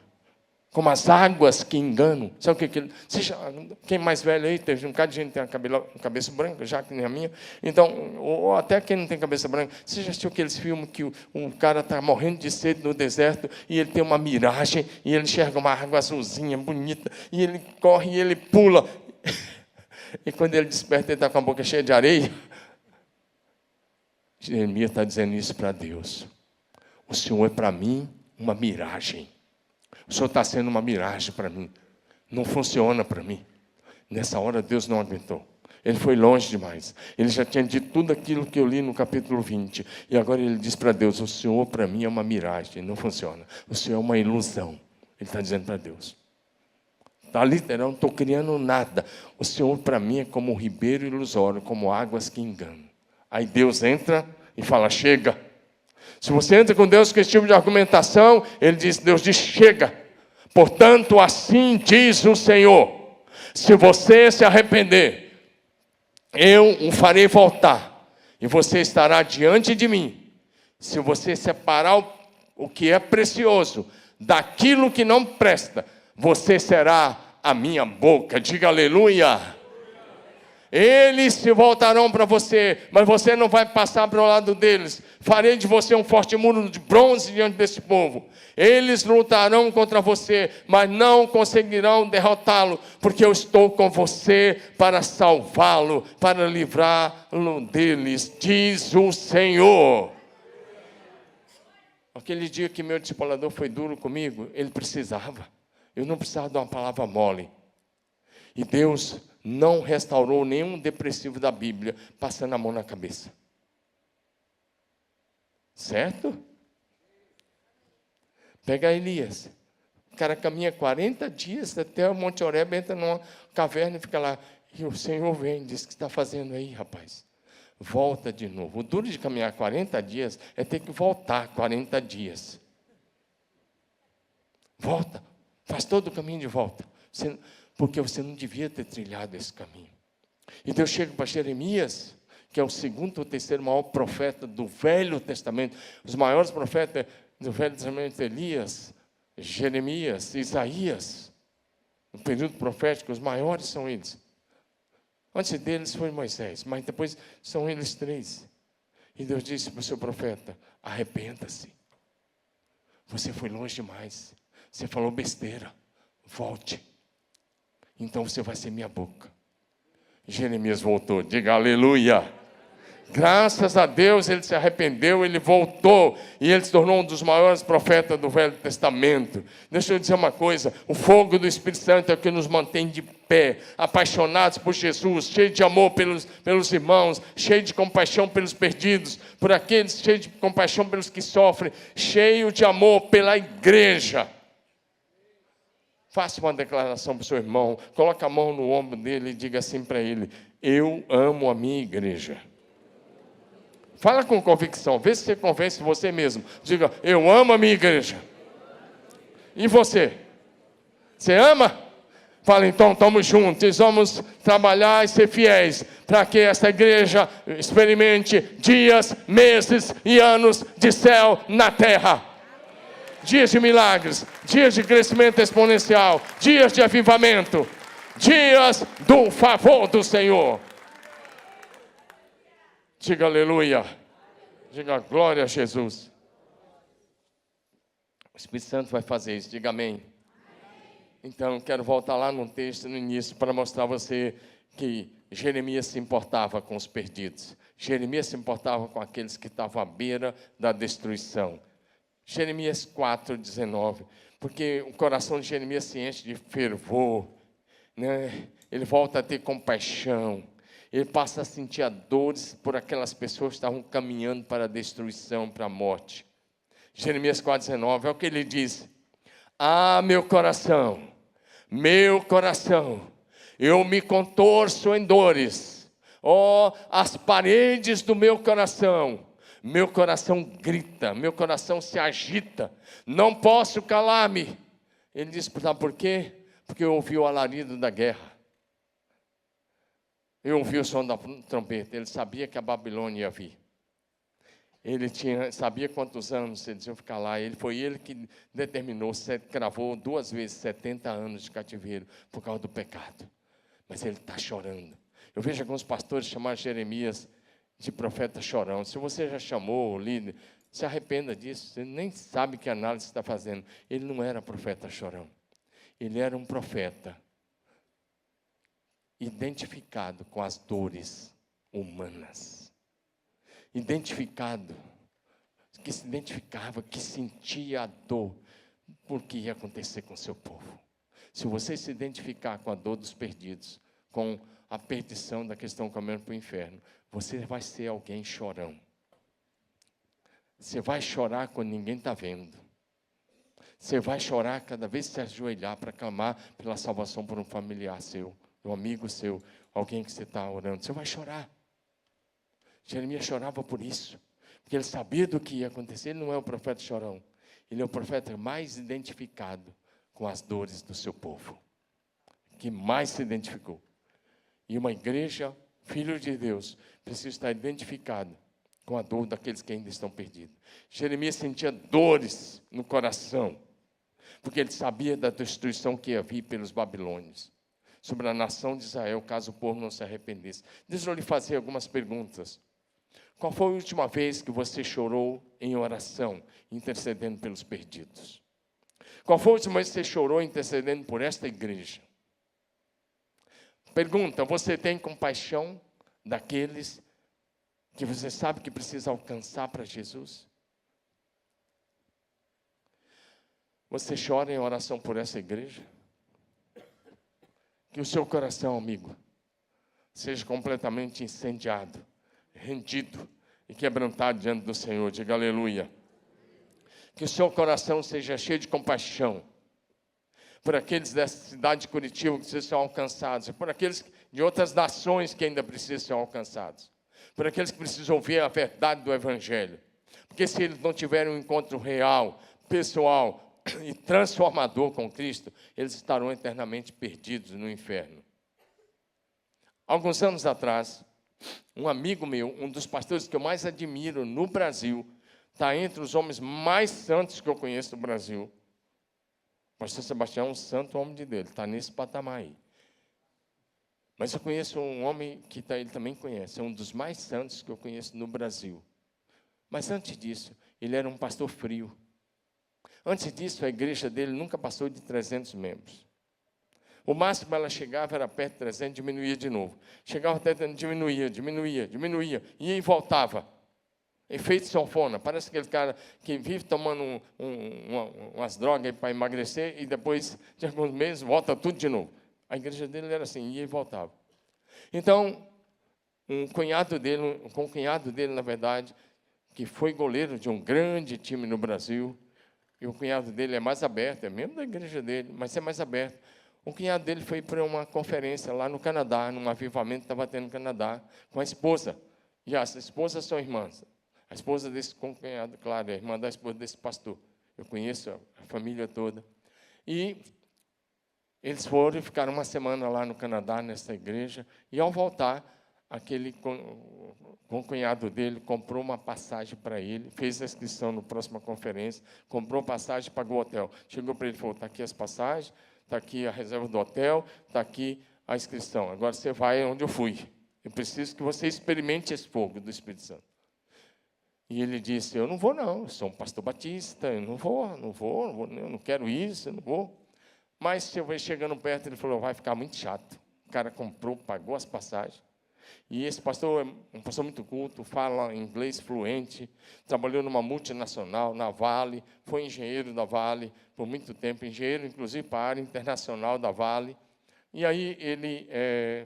Speaker 1: como as águas que enganam. Sabe o que ele... Quem é mais velho aí, teve um bocado de gente que tem cabeça branca, já que nem a minha. Então, ou até quem não tem cabeça branca, você já assistiu aqueles filmes que um cara está morrendo de sede no deserto e ele tem uma miragem e ele enxerga uma água azulzinha, bonita, e ele corre e ele pula. E quando ele desperta, ele está com a boca cheia de areia. Jeremias está dizendo isso para Deus. O Senhor é para mim uma miragem. O Senhor está sendo uma miragem para mim. Não funciona para mim. Nessa hora, Deus não aguentou. Ele foi longe demais. Ele já tinha dito tudo aquilo que eu li no capítulo 20. E agora ele diz para Deus, o Senhor para mim é uma miragem. Não funciona. O Senhor é uma ilusão. Ele está dizendo para Deus. Está literal, não estou criando nada. O Senhor para mim é como um ribeiro ilusório, como águas que enganam. Aí Deus entra e fala, chega. Se você entra com Deus com esse tipo de argumentação, Deus diz, chega. Portanto, assim diz o Senhor, se você se arrepender, eu o farei voltar, e você estará diante de mim. Se você separar o que é precioso daquilo que não presta, você será a minha boca. Diga aleluia. Eles se voltarão para você, mas você não vai passar para o lado deles. Farei de você um forte muro de bronze diante desse povo. Eles lutarão contra você, mas não conseguirão derrotá-lo, porque eu estou com você para salvá-lo, para livrá-lo deles, diz o Senhor. Aquele dia que meu discipulador foi duro comigo, ele precisava. Eu não precisava de uma palavra mole. E Deus não restaurou nenhum depressivo da Bíblia passando a mão na cabeça. Certo? Pega Elias. O cara caminha 40 dias até o Monte Horebe, entra numa caverna e fica lá. E o Senhor vem, diz, o que está fazendo aí, rapaz? Volta de novo. O duro de caminhar 40 dias é ter que voltar 40 dias. Volta. Faz todo o caminho de volta. Porque você não devia ter trilhado esse caminho. E Deus chega para Jeremias, que é o segundo ou terceiro maior profeta do Velho Testamento. Os maiores profetas do Velho Testamento, Elias, Jeremias, Isaías. No período profético, os maiores são eles. Antes deles foi Moisés, mas depois são eles três. E Deus disse para o seu profeta, arrependa-se. Você foi longe demais. Você falou besteira. Volte. Então você vai ser minha boca. Jeremias voltou. Diga aleluia. Graças a Deus ele se arrependeu, ele voltou. E ele se tornou um dos maiores profetas do Velho Testamento. Deixa eu dizer uma coisa. O fogo do Espírito Santo é o que nos mantém de pé. Apaixonados por Jesus. Cheio de amor pelos irmãos. Cheio de compaixão pelos perdidos. Por aqueles, cheio de compaixão pelos que sofrem. Cheio de amor pela igreja. Faça uma declaração para o seu irmão, coloque a mão no ombro dele e diga assim para ele, eu amo a minha igreja. Fala com convicção, vê se você convence você mesmo. Diga, eu amo a minha igreja. E você? Você ama? Fala, então, estamos juntos, vamos trabalhar e ser fiéis, para que essa igreja experimente dias, meses e anos de céu na terra. Dias de milagres, dias de crescimento exponencial, dias de avivamento, dias do favor do Senhor. Diga aleluia. Diga glória a Jesus. O Espírito Santo vai fazer isso, diga amém. Então, quero voltar lá no texto, no início, para mostrar a você que Jeremias se importava com os perdidos. Jeremias se importava com aqueles que estavam à beira da destruição. Jeremias 4:19, porque o coração de Jeremias se enche de fervor, né? Ele volta a ter compaixão, ele passa a sentir a dores por aquelas pessoas que estavam caminhando para a destruição, para a morte. Jeremias 4:19 é o que ele diz: ah, meu coração, eu me contorço em dores, as paredes do meu coração grita, meu coração se agita, não posso calar-me. Ele diz, sabe por quê? Porque eu ouvi o alarido da guerra, eu ouvi o som da trombeta, ele sabia que a Babilônia ia vir. Ele sabia quantos anos eles iam ficar lá. Foi ele que determinou, cravou 2 vezes 70 anos de cativeiro por causa do pecado. Mas ele está chorando. Eu vejo alguns pastores chamar Jeremias de profeta chorão. Se você já chamou o líder, se arrependa disso. Você nem sabe que análise está fazendo. Ele não era profeta chorão. Ele era um profeta identificado com as dores humanas. Que se identificava, que sentia a dor por que ia acontecer com o seu povo. Se você se identificar com a dor dos perdidos, com a perdição da questão caminhando para o inferno, você vai ser alguém chorão. Você vai chorar quando ninguém está vendo. Você vai chorar cada vez que se ajoelhar para clamar pela salvação por um familiar seu, um amigo seu, alguém que você está orando. Você vai chorar. Jeremias chorava por isso, porque ele sabia do que ia acontecer. Ele não é o profeta chorão, ele é o profeta mais identificado com as dores do seu povo, que mais se identificou. E uma igreja, filho de Deus, precisa estar identificado com a dor daqueles que ainda estão perdidos. Jeremias sentia dores no coração, porque ele sabia da destruição que ia vir pelos babilônios sobre a nação de Israel, caso o povo não se arrependesse. Deixa eu lhe fazer algumas perguntas. Qual foi a última vez que você chorou em oração, intercedendo pelos perdidos? Qual foi a última vez que você chorou intercedendo por esta igreja? Pergunta, você tem compaixão daqueles que você sabe que precisa alcançar para Jesus? Você chora em oração por essa igreja? Que o seu coração, amigo, seja completamente incendiado, rendido e quebrantado diante do Senhor. Diga aleluia. Que o seu coração seja cheio de compaixão por aqueles dessa cidade de Curitiba que precisam ser alcançados, e por aqueles de outras nações que ainda precisam ser alcançados, por aqueles que precisam ouvir a verdade do Evangelho. Porque se eles não tiverem um encontro real, pessoal e transformador com Cristo, eles estarão eternamente perdidos no inferno. Alguns anos atrás, um amigo meu, um dos pastores que eu mais admiro no Brasil, está entre os homens mais santos que eu conheço no Brasil. O pastor Sebastião é um santo homem de Deus, está nesse patamar aí. Mas eu conheço um homem que ele também conhece, é um dos mais santos que eu conheço no Brasil. Mas antes disso, ele era um pastor frio. Antes disso, a igreja dele nunca passou de 300 membros. O máximo ela chegava, era perto de 300, diminuía de novo. Chegava até diminuía, ia e voltava. Efeito sanfona, parece aquele cara que vive tomando umas drogas para emagrecer e depois de alguns meses volta tudo de novo. A igreja dele era assim, ia e voltava. Então, com o cunhado dele, na verdade, que foi goleiro de um grande time no Brasil, e o cunhado dele é mais aberto, é mesmo da igreja dele, mas é mais aberto. O cunhado dele foi para uma conferência lá no Canadá, num avivamento que estava tendo no Canadá, com a esposa. E as esposas são irmãs. A esposa desse cunhado, claro, é a irmã da esposa desse pastor. Eu conheço a família toda. E eles foram e ficaram uma semana lá no Canadá, nessa igreja, e ao voltar, o cunhado dele comprou uma passagem para ele, fez a inscrição na próxima conferência, comprou passagem, pagou o hotel. Chegou para ele e falou, está aqui as passagens, está aqui a reserva do hotel, está aqui a inscrição. Agora você vai onde eu fui. Eu preciso que você experimente esse fogo do Espírito Santo. E ele disse, eu não vou não, eu sou um pastor batista, eu não vou, eu não quero isso, eu não vou. Mas chegando perto, ele falou, vai ficar muito chato. O cara comprou, pagou as passagens. E esse pastor é um pastor muito culto, fala inglês fluente, trabalhou numa multinacional, na Vale, foi engenheiro da Vale por muito tempo, engenheiro, inclusive, para a área internacional da Vale. E aí ele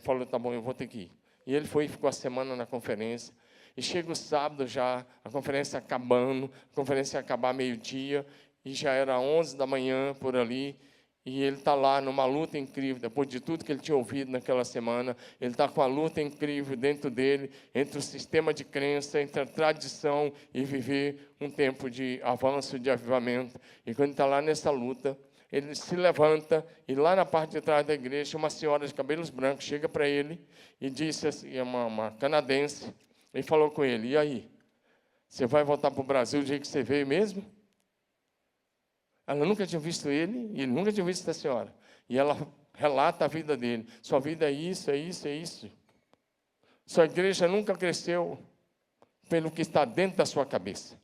Speaker 1: falou, tá bom, eu vou ter que ir. E ele foi e ficou a semana na conferência. E chega o sábado já, a conferência acabando, a conferência ia acabar meio-dia, e já era 11 da manhã, por ali, e ele está lá numa luta incrível, depois de tudo que ele tinha ouvido naquela semana, ele está com uma luta incrível dentro dele, entre o sistema de crença, entre a tradição e viver um tempo de avanço, de avivamento. E quando ele está lá nessa luta, ele se levanta, e lá na parte de trás da igreja, uma senhora de cabelos brancos chega para ele e disse assim, é uma canadense, e falou com ele, e aí, você vai voltar para o Brasil do jeito que você veio mesmo? Ela nunca tinha visto ele, e ele nunca tinha visto essa senhora. E ela relata a vida dele. Sua vida é isso, é isso, é isso. Sua igreja nunca cresceu pelo que está dentro da sua cabeça.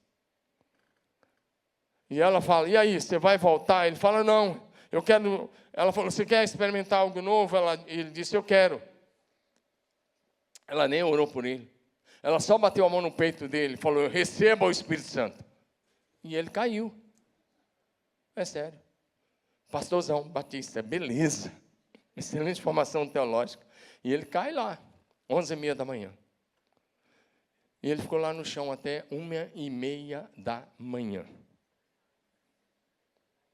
Speaker 1: E ela fala, e aí, você vai voltar? Ele fala, não, eu quero... Ela falou, você quer experimentar algo novo? Ele disse, eu quero. Ela nem orou por ele. Ela só bateu a mão no peito dele e falou, receba o Espírito Santo. E ele caiu. É sério. Pastorzão batista, beleza. Excelente formação teológica. E ele cai lá, 11h30 da manhã. E ele ficou lá no chão até 1h30 da manhã.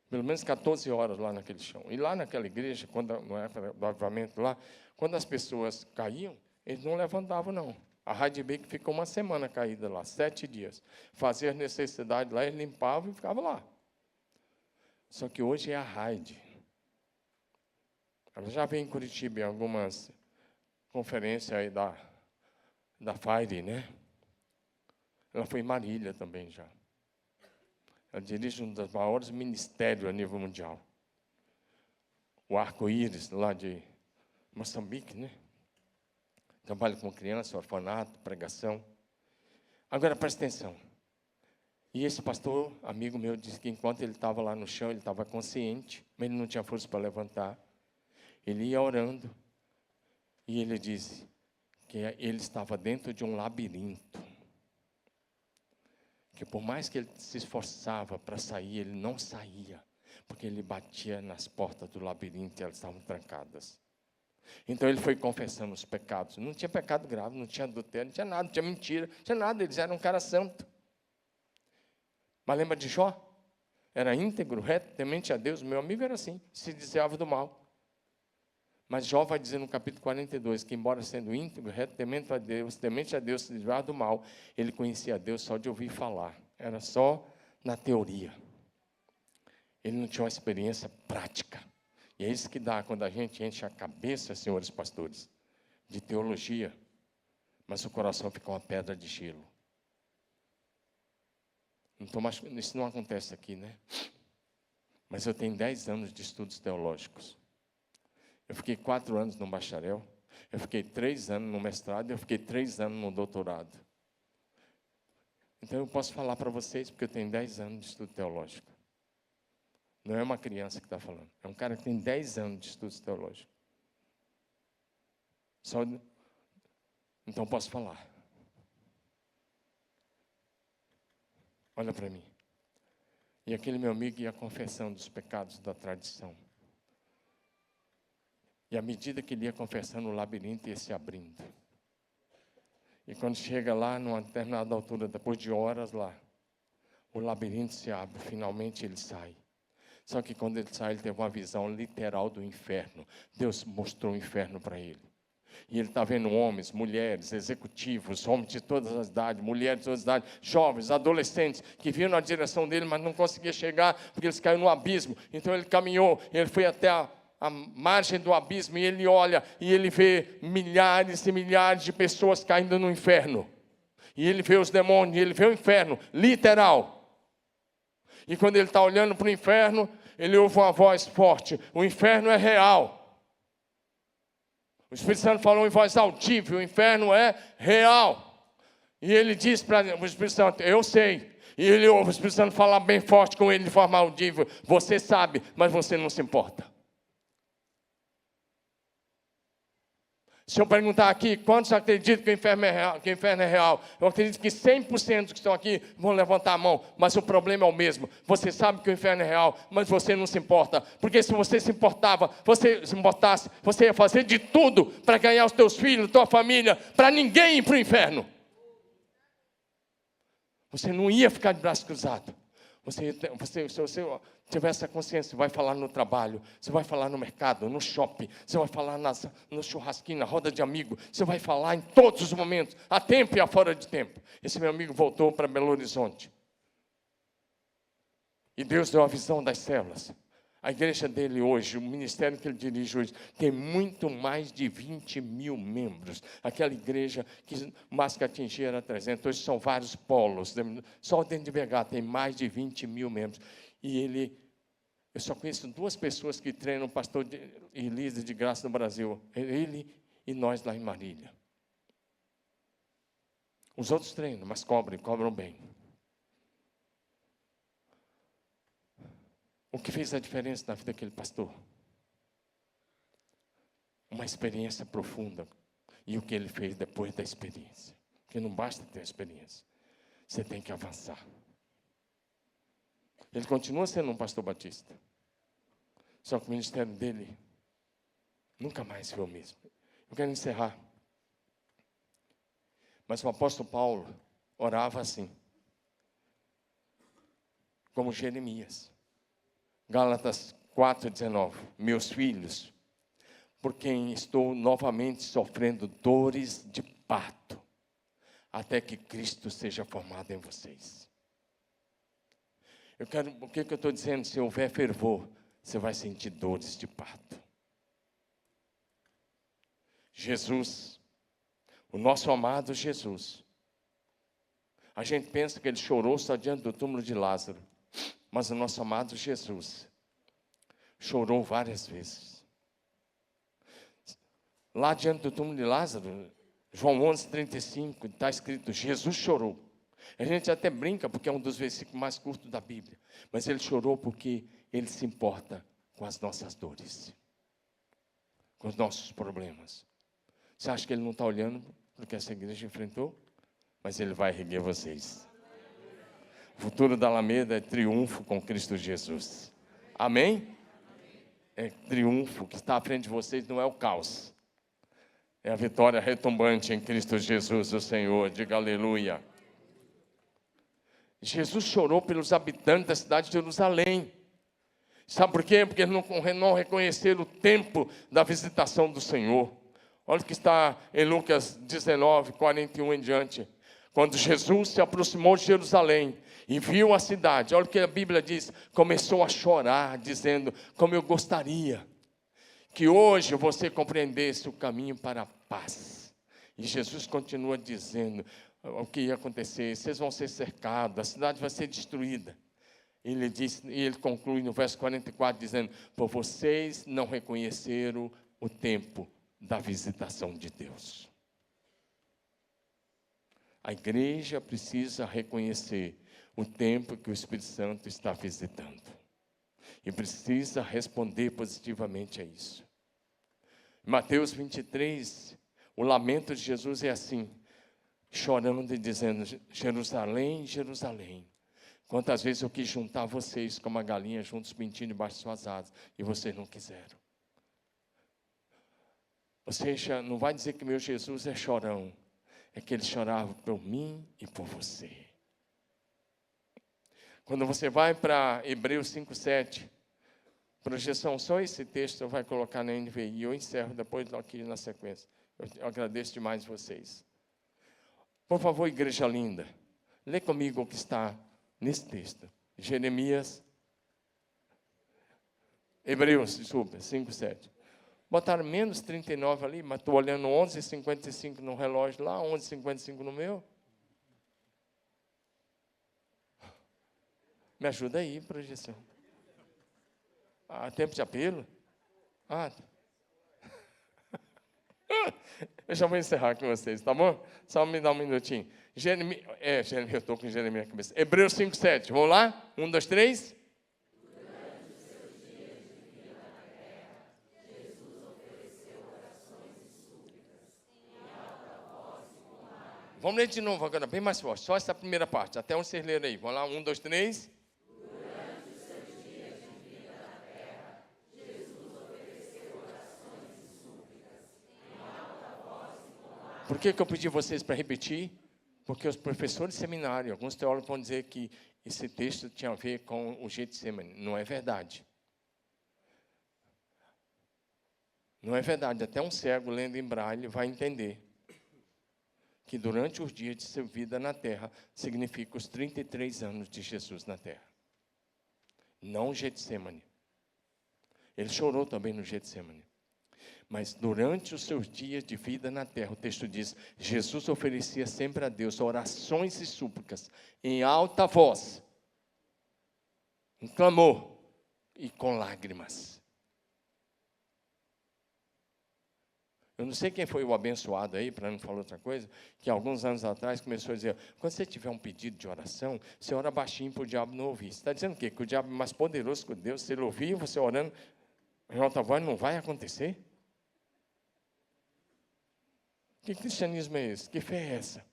Speaker 1: Pelo menos 14 horas lá naquele chão. E lá naquela igreja, quando, na época do avivamento lá, quando as pessoas caíam, eles não levantavam, não. A Rádio Big ficou uma semana caída lá, 7 dias. Fazia as necessidades lá, ele limpava e ficava lá. Só que hoje é a Raide. Ela já veio em Curitiba em algumas conferências aí da FIRE, né? Ela foi em Marília também já. Ela dirige um dos maiores ministérios a nível mundial. O Arco-Íris, lá de Moçambique, né? Trabalha com criança, orfanato, pregação. Agora, presta atenção. E esse pastor, amigo meu, disse que enquanto ele estava lá no chão, ele estava consciente, mas ele não tinha força para levantar. Ele ia orando. E ele disse que ele estava dentro de um labirinto. Que por mais que ele se esforçava para sair, ele não saía. Porque ele batia nas portas do labirinto e elas estavam trancadas. Então ele foi confessando os pecados. Não tinha pecado grave, não tinha adultério, não tinha nada, não tinha mentira, não tinha nada. Eles eram um cara santo. Mas lembra de Jó? Era íntegro, reto, temente a Deus. Meu amigo era assim, se desviava do mal. Mas Jó vai dizer no capítulo 42 que, embora sendo íntegro, reto, temente a Deus, se desviava do mal, ele conhecia a Deus só de ouvir falar. Era só na teoria. Ele não tinha uma experiência prática. E é isso que dá quando a gente enche a cabeça, senhores pastores, de teologia, mas o coração fica uma pedra de gelo. Então, isso não acontece aqui, né? Mas eu tenho 10 anos de estudos teológicos. Eu fiquei 4 anos no bacharel, eu fiquei 3 anos no mestrado, eu fiquei 3 anos no doutorado. Então, eu posso falar para vocês, porque eu tenho 10 anos de estudo teológico. Não é uma criança que está falando. É um cara que tem 10 anos de estudos teológicos. Então, posso falar. Olha para mim. E aquele meu amigo ia confessando os pecados da tradição. E à medida que ele ia confessando, o labirinto ia se abrindo. E quando chega lá, numa determinada altura, depois de horas lá, o labirinto se abre, finalmente ele sai. Só que quando ele sai, ele teve uma visão literal do inferno. Deus mostrou o inferno para ele. E ele está vendo homens, mulheres, executivos, homens de todas as idades, mulheres de todas as idades, jovens, adolescentes, que vinham na direção dele, mas não conseguiam chegar, porque eles caíram no abismo. Então ele caminhou, ele foi até a margem do abismo, e ele olha, e ele vê milhares e milhares de pessoas caindo no inferno. E ele vê os demônios, e ele vê o inferno, literal. E quando ele está olhando para o inferno, ele ouve uma voz forte: o inferno é real. O Espírito Santo falou em voz altível: o inferno é real. E ele diz para o Espírito Santo, eu sei. E ele ouve o Espírito Santo falar bem forte com ele de forma audível. Você sabe, mas você não se importa. Se eu perguntar aqui, quantos acreditam que o inferno é real? Eu acredito que 100% que estão aqui vão levantar a mão. Mas o problema é o mesmo. Você sabe que o inferno é real, mas você não se importa. Porque se você se importasse, você ia fazer de tudo para ganhar os teus filhos, tua família, para ninguém ir para o inferno. Você não ia ficar de braço cruzado. Se você tiver essa consciência, você vai falar no trabalho, você vai falar no mercado, no shopping, você vai falar no churrasquinho, na roda de amigo, você vai falar em todos os momentos, a tempo e a fora de tempo. Esse meu amigo voltou para Belo Horizonte. E Deus deu a visão das células. A igreja dele hoje, o ministério que ele dirige hoje, tem muito mais de 20 mil membros. Aquela igreja que mais que atingia era 300. Hoje são vários polos. Só dentro de BH tem mais de 20 mil membros. E eu só conheço 2 pessoas que treinam pastor e líder de graça no Brasil. Ele e nós lá em Marília. Os outros treinam, mas cobram bem. O que fez a diferença na vida daquele pastor? Uma experiência profunda. E o que ele fez depois da experiência. Porque não basta ter a experiência. Você tem que avançar. Ele continua sendo um pastor batista. Só que o ministério dele nunca mais foi o mesmo. Eu quero encerrar. Mas o apóstolo Paulo orava assim. Como Jeremias. Gálatas 4,19. Meus filhos, por quem estou novamente sofrendo dores de parto, até que Cristo seja formado em vocês. O que eu estou dizendo? Se houver fervor, você vai sentir dores de parto. Jesus, o nosso amado Jesus, a gente pensa que ele chorou só diante do túmulo de Lázaro. Mas o nosso amado Jesus chorou várias vezes. Lá diante do túmulo de Lázaro, João 11:35, está escrito, Jesus chorou. A gente até brinca, porque é um dos versículos mais curtos da Bíblia. Mas ele chorou porque ele se importa com as nossas dores. Com os nossos problemas. Você acha que ele não está olhando para o que essa igreja enfrentou? Mas ele vai erguer vocês. O futuro da Alameda é triunfo com Cristo Jesus. Amém? É triunfo. O que está à frente de vocês não é o caos. É a vitória retumbante em Cristo Jesus, o Senhor. Diga aleluia. Jesus chorou pelos habitantes da cidade de Jerusalém. Sabe por quê? Porque eles não reconheceram o tempo da visitação do Senhor. Olha o que está em Lucas 19:41 em diante. Quando Jesus se aproximou de Jerusalém e viu a cidade, olha o que a Bíblia diz, começou a chorar, dizendo, como eu gostaria que hoje você compreendesse o caminho para a paz. E Jesus continua dizendo o que ia acontecer, vocês vão ser cercados, a cidade vai ser destruída. Ele conclui no verso 44, dizendo, por vocês não reconheceram o tempo da visitação de Deus. A igreja precisa reconhecer o tempo que o Espírito Santo está visitando. E precisa responder positivamente a isso. Em Mateus 23, o lamento de Jesus é assim, chorando e dizendo, Jerusalém, Jerusalém, quantas vezes eu quis juntar vocês como uma galinha junto os pintinhos debaixo de suas asas, e vocês não quiseram. Ou seja, não vai dizer que meu Jesus é chorão, é que ele chorava por mim e por você. Quando você vai para Hebreus 5:7, projeção, só esse texto você vai colocar na NVI, e eu encerro depois aqui na sequência. Eu agradeço demais vocês. Por favor, igreja linda, lê comigo o que está nesse texto. Hebreus 5:7. Botaram menos 39 ali, mas estou olhando 11:55 no relógio lá, 11:55 no meu. Me ajuda aí, projeção. Tempo de apelo? Eu já vou encerrar com vocês, tá bom? Só me dá um minutinho. Jeremias, eu estou com Jeremias na cabeça. Hebreus 5:7. Vamos lá? 1, 2, 3. Vamos ler de novo agora, bem mais forte. Só essa primeira parte, até onde vocês leram aí. Vamos lá, 1, 2, 3.
Speaker 2: Durante os seus dias de vida na terra, Jesus ofereceu orações e súplicas em alta voz e com lágrimas.
Speaker 1: Por que eu pedi vocês para repetir? Porque os professores de seminário, alguns teólogos vão dizer que esse texto tinha a ver com o Getsemane. Não é verdade. Não é verdade. Até um cego lendo em braille vai entender que durante os dias de sua vida na terra significa os 33 anos de Jesus na terra. Não o Getsemane. Ele chorou também no Getsemane. Mas durante os seus dias de vida na terra, o texto diz, Jesus oferecia sempre a Deus orações e súplicas, em alta voz, em clamor e com lágrimas. Eu não sei quem foi o abençoado aí, para não falar outra coisa, que alguns anos atrás começou a dizer, quando você tiver um pedido de oração, você ora baixinho para o diabo não ouvir. Você está dizendo o quê? Que o diabo é mais poderoso que Deus, se ele ouvir você orando em alta voz, não vai acontecer? Que cristianismo é esse? Que fé é essa?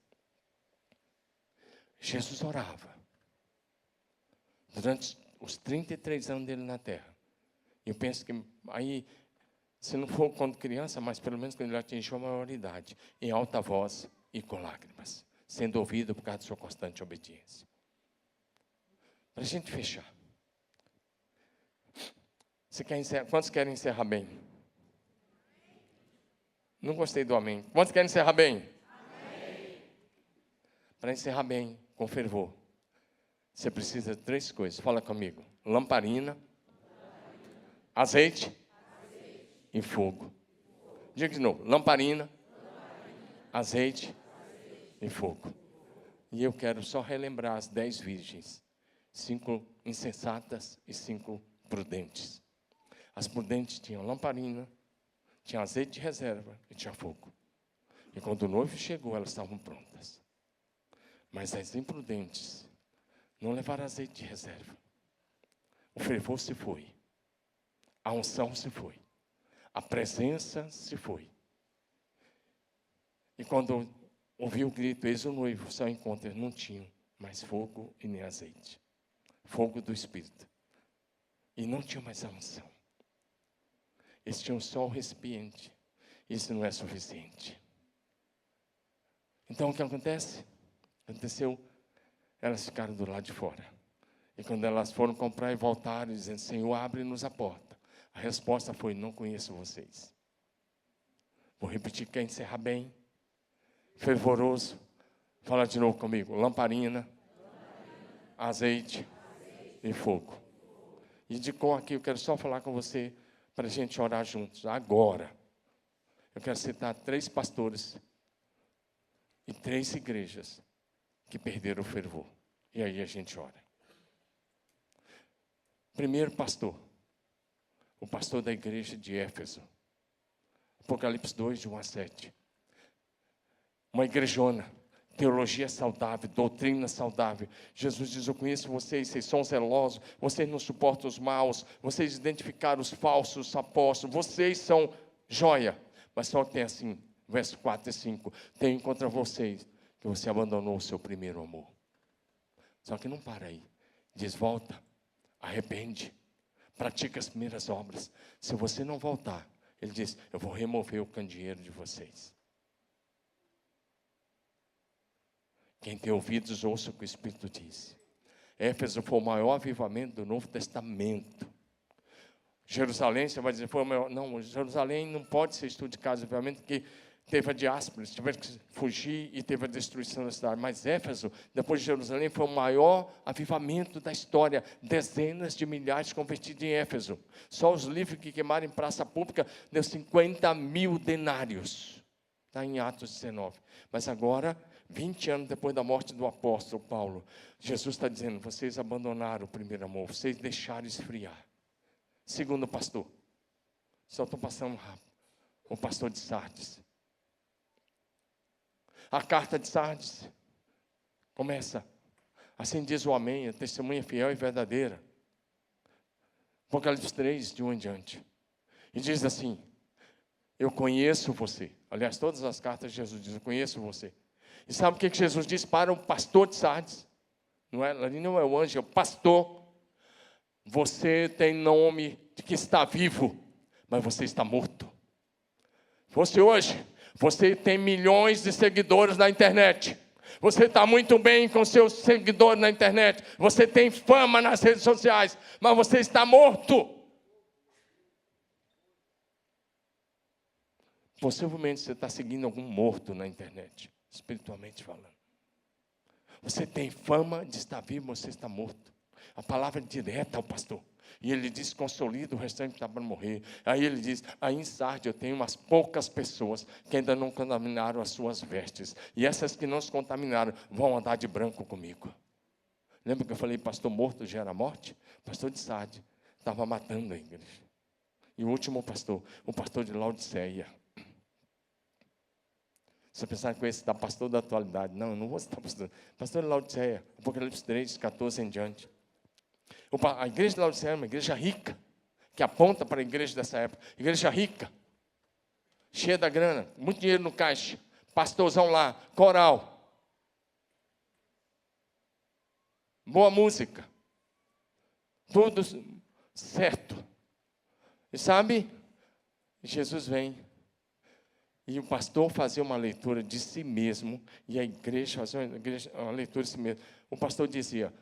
Speaker 1: Jesus orava durante os 33 anos dele na terra. Eu penso que aí, se não for quando criança, mas pelo menos quando ele atingiu a maioridade, em alta voz e com lágrimas, sendo ouvido por causa da sua constante obediência. Para a gente fechar. Você quer encerrar? Quantos querem encerrar bem? Não gostei do amém. Quantos querem encerrar bem?
Speaker 2: Amém.
Speaker 1: Para encerrar bem, com fervor, você precisa de 3 coisas. Fala comigo. Lamparina, azeite e fogo. Diga de novo. Lamparina, azeite e fogo. E eu quero só relembrar as 10 virgens. 5 insensatas e 5 prudentes. As prudentes tinham lamparina, tinha azeite de reserva e tinha fogo. E quando o noivo chegou, elas estavam prontas. Mas as imprudentes não levaram azeite de reserva. O fervor se foi. A unção se foi. A presença se foi. E quando ouviu o grito, eis o noivo, só encontra, não tinham mais fogo e nem azeite. Fogo do Espírito. E não tinham mais a unção. Eles tinham só o recipiente. Isso não é suficiente. Então, o que acontece? Aconteceu, elas ficaram do lado de fora. E quando elas foram comprar e voltaram, dizendo, Senhor, abre-nos a porta. A resposta foi, não conheço vocês. Vou repetir, quer encerrar bem? Fervoroso. Fala de novo comigo. Lamparina, azeite e fogo. E de com aqui, eu quero só falar com você, para a gente orar juntos. Agora, eu quero citar 3 pastores e 3 igrejas que perderam o fervor. E aí a gente ora. Primeiro pastor, o pastor da igreja de Éfeso. Apocalipse 2, de 1 a 7. Uma igrejona, teologia saudável, doutrina saudável. Jesus diz, eu conheço vocês, vocês são zelosos, vocês não suportam os maus, vocês identificaram os falsos apóstolos, vocês são joia. Mas só tem assim, verso 4 e 5, tenho contra vocês que você abandonou o seu primeiro amor. Só que não para aí. Diz, volta, arrepende, pratica as primeiras obras. Se você não voltar, ele diz, eu vou remover o candeeiro de vocês. Quem tem ouvidos, ouça o que o Espírito diz. Éfeso foi o maior avivamento do Novo Testamento. Jerusalém, você vai dizer, foi o maior. Não, Jerusalém não pode ser estudo de caso de avivamento, porque teve a diáspora, eles tiveram que fugir e teve a destruição da cidade. Mas Éfeso, depois de Jerusalém, foi o maior avivamento da história. Dezenas de milhares convertidos em Éfeso. Só os livros que queimaram em praça pública deu 50 mil denários. Está em Atos 19. Mas agora, 20 anos depois da morte do apóstolo Paulo, Jesus está dizendo, vocês abandonaram o primeiro amor, vocês deixaram esfriar. Segundo pastor, só estou passando rápido, o pastor de Sardes, A carta de Sardes começa. Assim diz o Amém, a testemunha fiel e verdadeira. Apocalipse 3, de 1 em diante. E diz assim: eu conheço você. Aliás, todas as cartas de Jesus dizem: eu conheço você. E sabe o que Jesus diz para o pastor de Sardes? Ali não é o anjo, é o pastor. Você tem nome de que está vivo, mas você está morto. Você hoje, você tem milhões de seguidores na internet. Você está muito bem com seus seguidores na internet. Você tem fama nas redes sociais, mas você está morto. Possivelmente você está seguindo algum morto na internet, espiritualmente falando. Você tem fama de estar vivo, mas você está morto. A palavra é direta ao pastor. E ele diz: consolida o restante que está para morrer. Aí ele diz: aí em Sardes eu tenho umas poucas pessoas que ainda não contaminaram as suas vestes. E essas que não se contaminaram vão andar de branco comigo. Lembra que eu falei: pastor morto gera morte? O pastor de Sardes estava matando a igreja. E o último pastor, o pastor de Laodiceia. Você pensar com esse da pastor da atualidade. Não, eu não vou citar pastor. Pastor de Laodiceia, Apocalipse 3, 14 em diante. A igreja de Laodiceia é uma igreja rica, que aponta para a igreja dessa época. Igreja rica, cheia da grana, muito dinheiro no caixa, pastorzão lá, coral, boa música, tudo certo. E sabe, Jesus vem. E o pastor fazia uma leitura de si mesmo, e a igreja fazia uma leitura de si mesmo. O pastor dizia: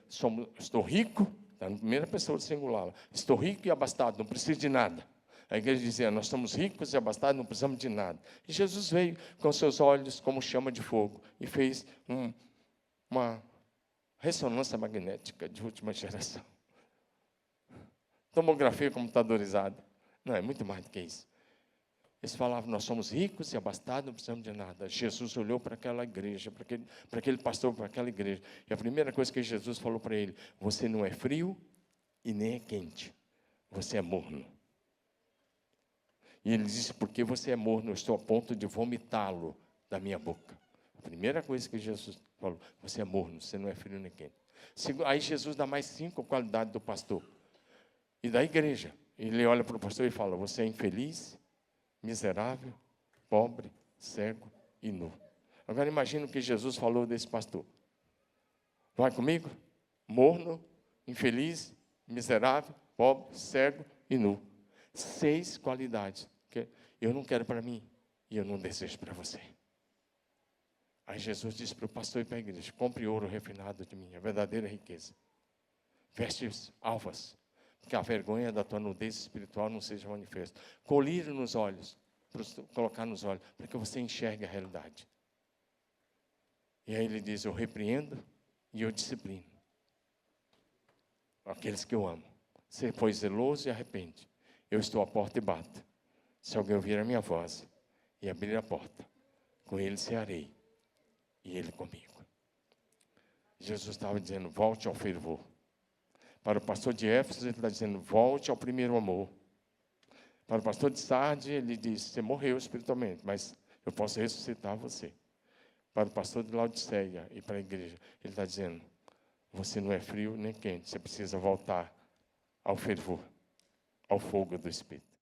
Speaker 1: estou rico, está na primeira pessoa singular, estou rico e abastado, não preciso de nada. A igreja dizia: nós estamos ricos e abastados, não precisamos de nada. E Jesus veio com seus olhos como chama de fogo, e fez uma ressonância magnética de última geração. Tomografia computadorizada. Não, é muito mais do que isso. Eles falavam: nós somos ricos e abastados, não precisamos de nada. Jesus olhou para aquela igreja, para aquele pastor, para aquela igreja. E a primeira coisa que Jesus falou para ele: você não é frio e nem é quente. Você é morno. E ele disse: porque você é morno, eu estou a ponto de vomitá-lo da minha boca. A primeira coisa que Jesus falou: você é morno, você não é frio nem quente. Aí Jesus dá mais 5 qualidades do pastor. E da igreja. Ele olha para o pastor e fala: você é infeliz, miserável, pobre, cego e nu. Agora imagina o que Jesus falou desse pastor. Vai comigo? Morno, infeliz, miserável, pobre, cego e nu. 6 qualidades que eu não quero para mim e eu não desejo para você. Aí Jesus disse para o pastor e para a igreja: compre ouro refinado de mim, a verdadeira riqueza. Vestes alvas, que a vergonha da tua nudez espiritual não seja manifesta. Colírio nos olhos, colocar nos olhos, para que você enxergue a realidade. E aí ele diz: eu repreendo e eu disciplino aqueles que eu amo. Você foi zeloso e arrepende. Eu estou à porta e bato. Se alguém ouvir a minha voz e abrir a porta, com ele cearei e ele comigo. Jesus estava dizendo: volte ao fervor. Para o pastor de Éfeso, ele está dizendo: volte ao primeiro amor. Para o pastor de Sardes, ele diz: você morreu espiritualmente, mas eu posso ressuscitar você. Para o pastor de Laodiceia e para a igreja, ele está dizendo: você não é frio nem quente, você precisa voltar ao fervor, ao fogo do Espírito.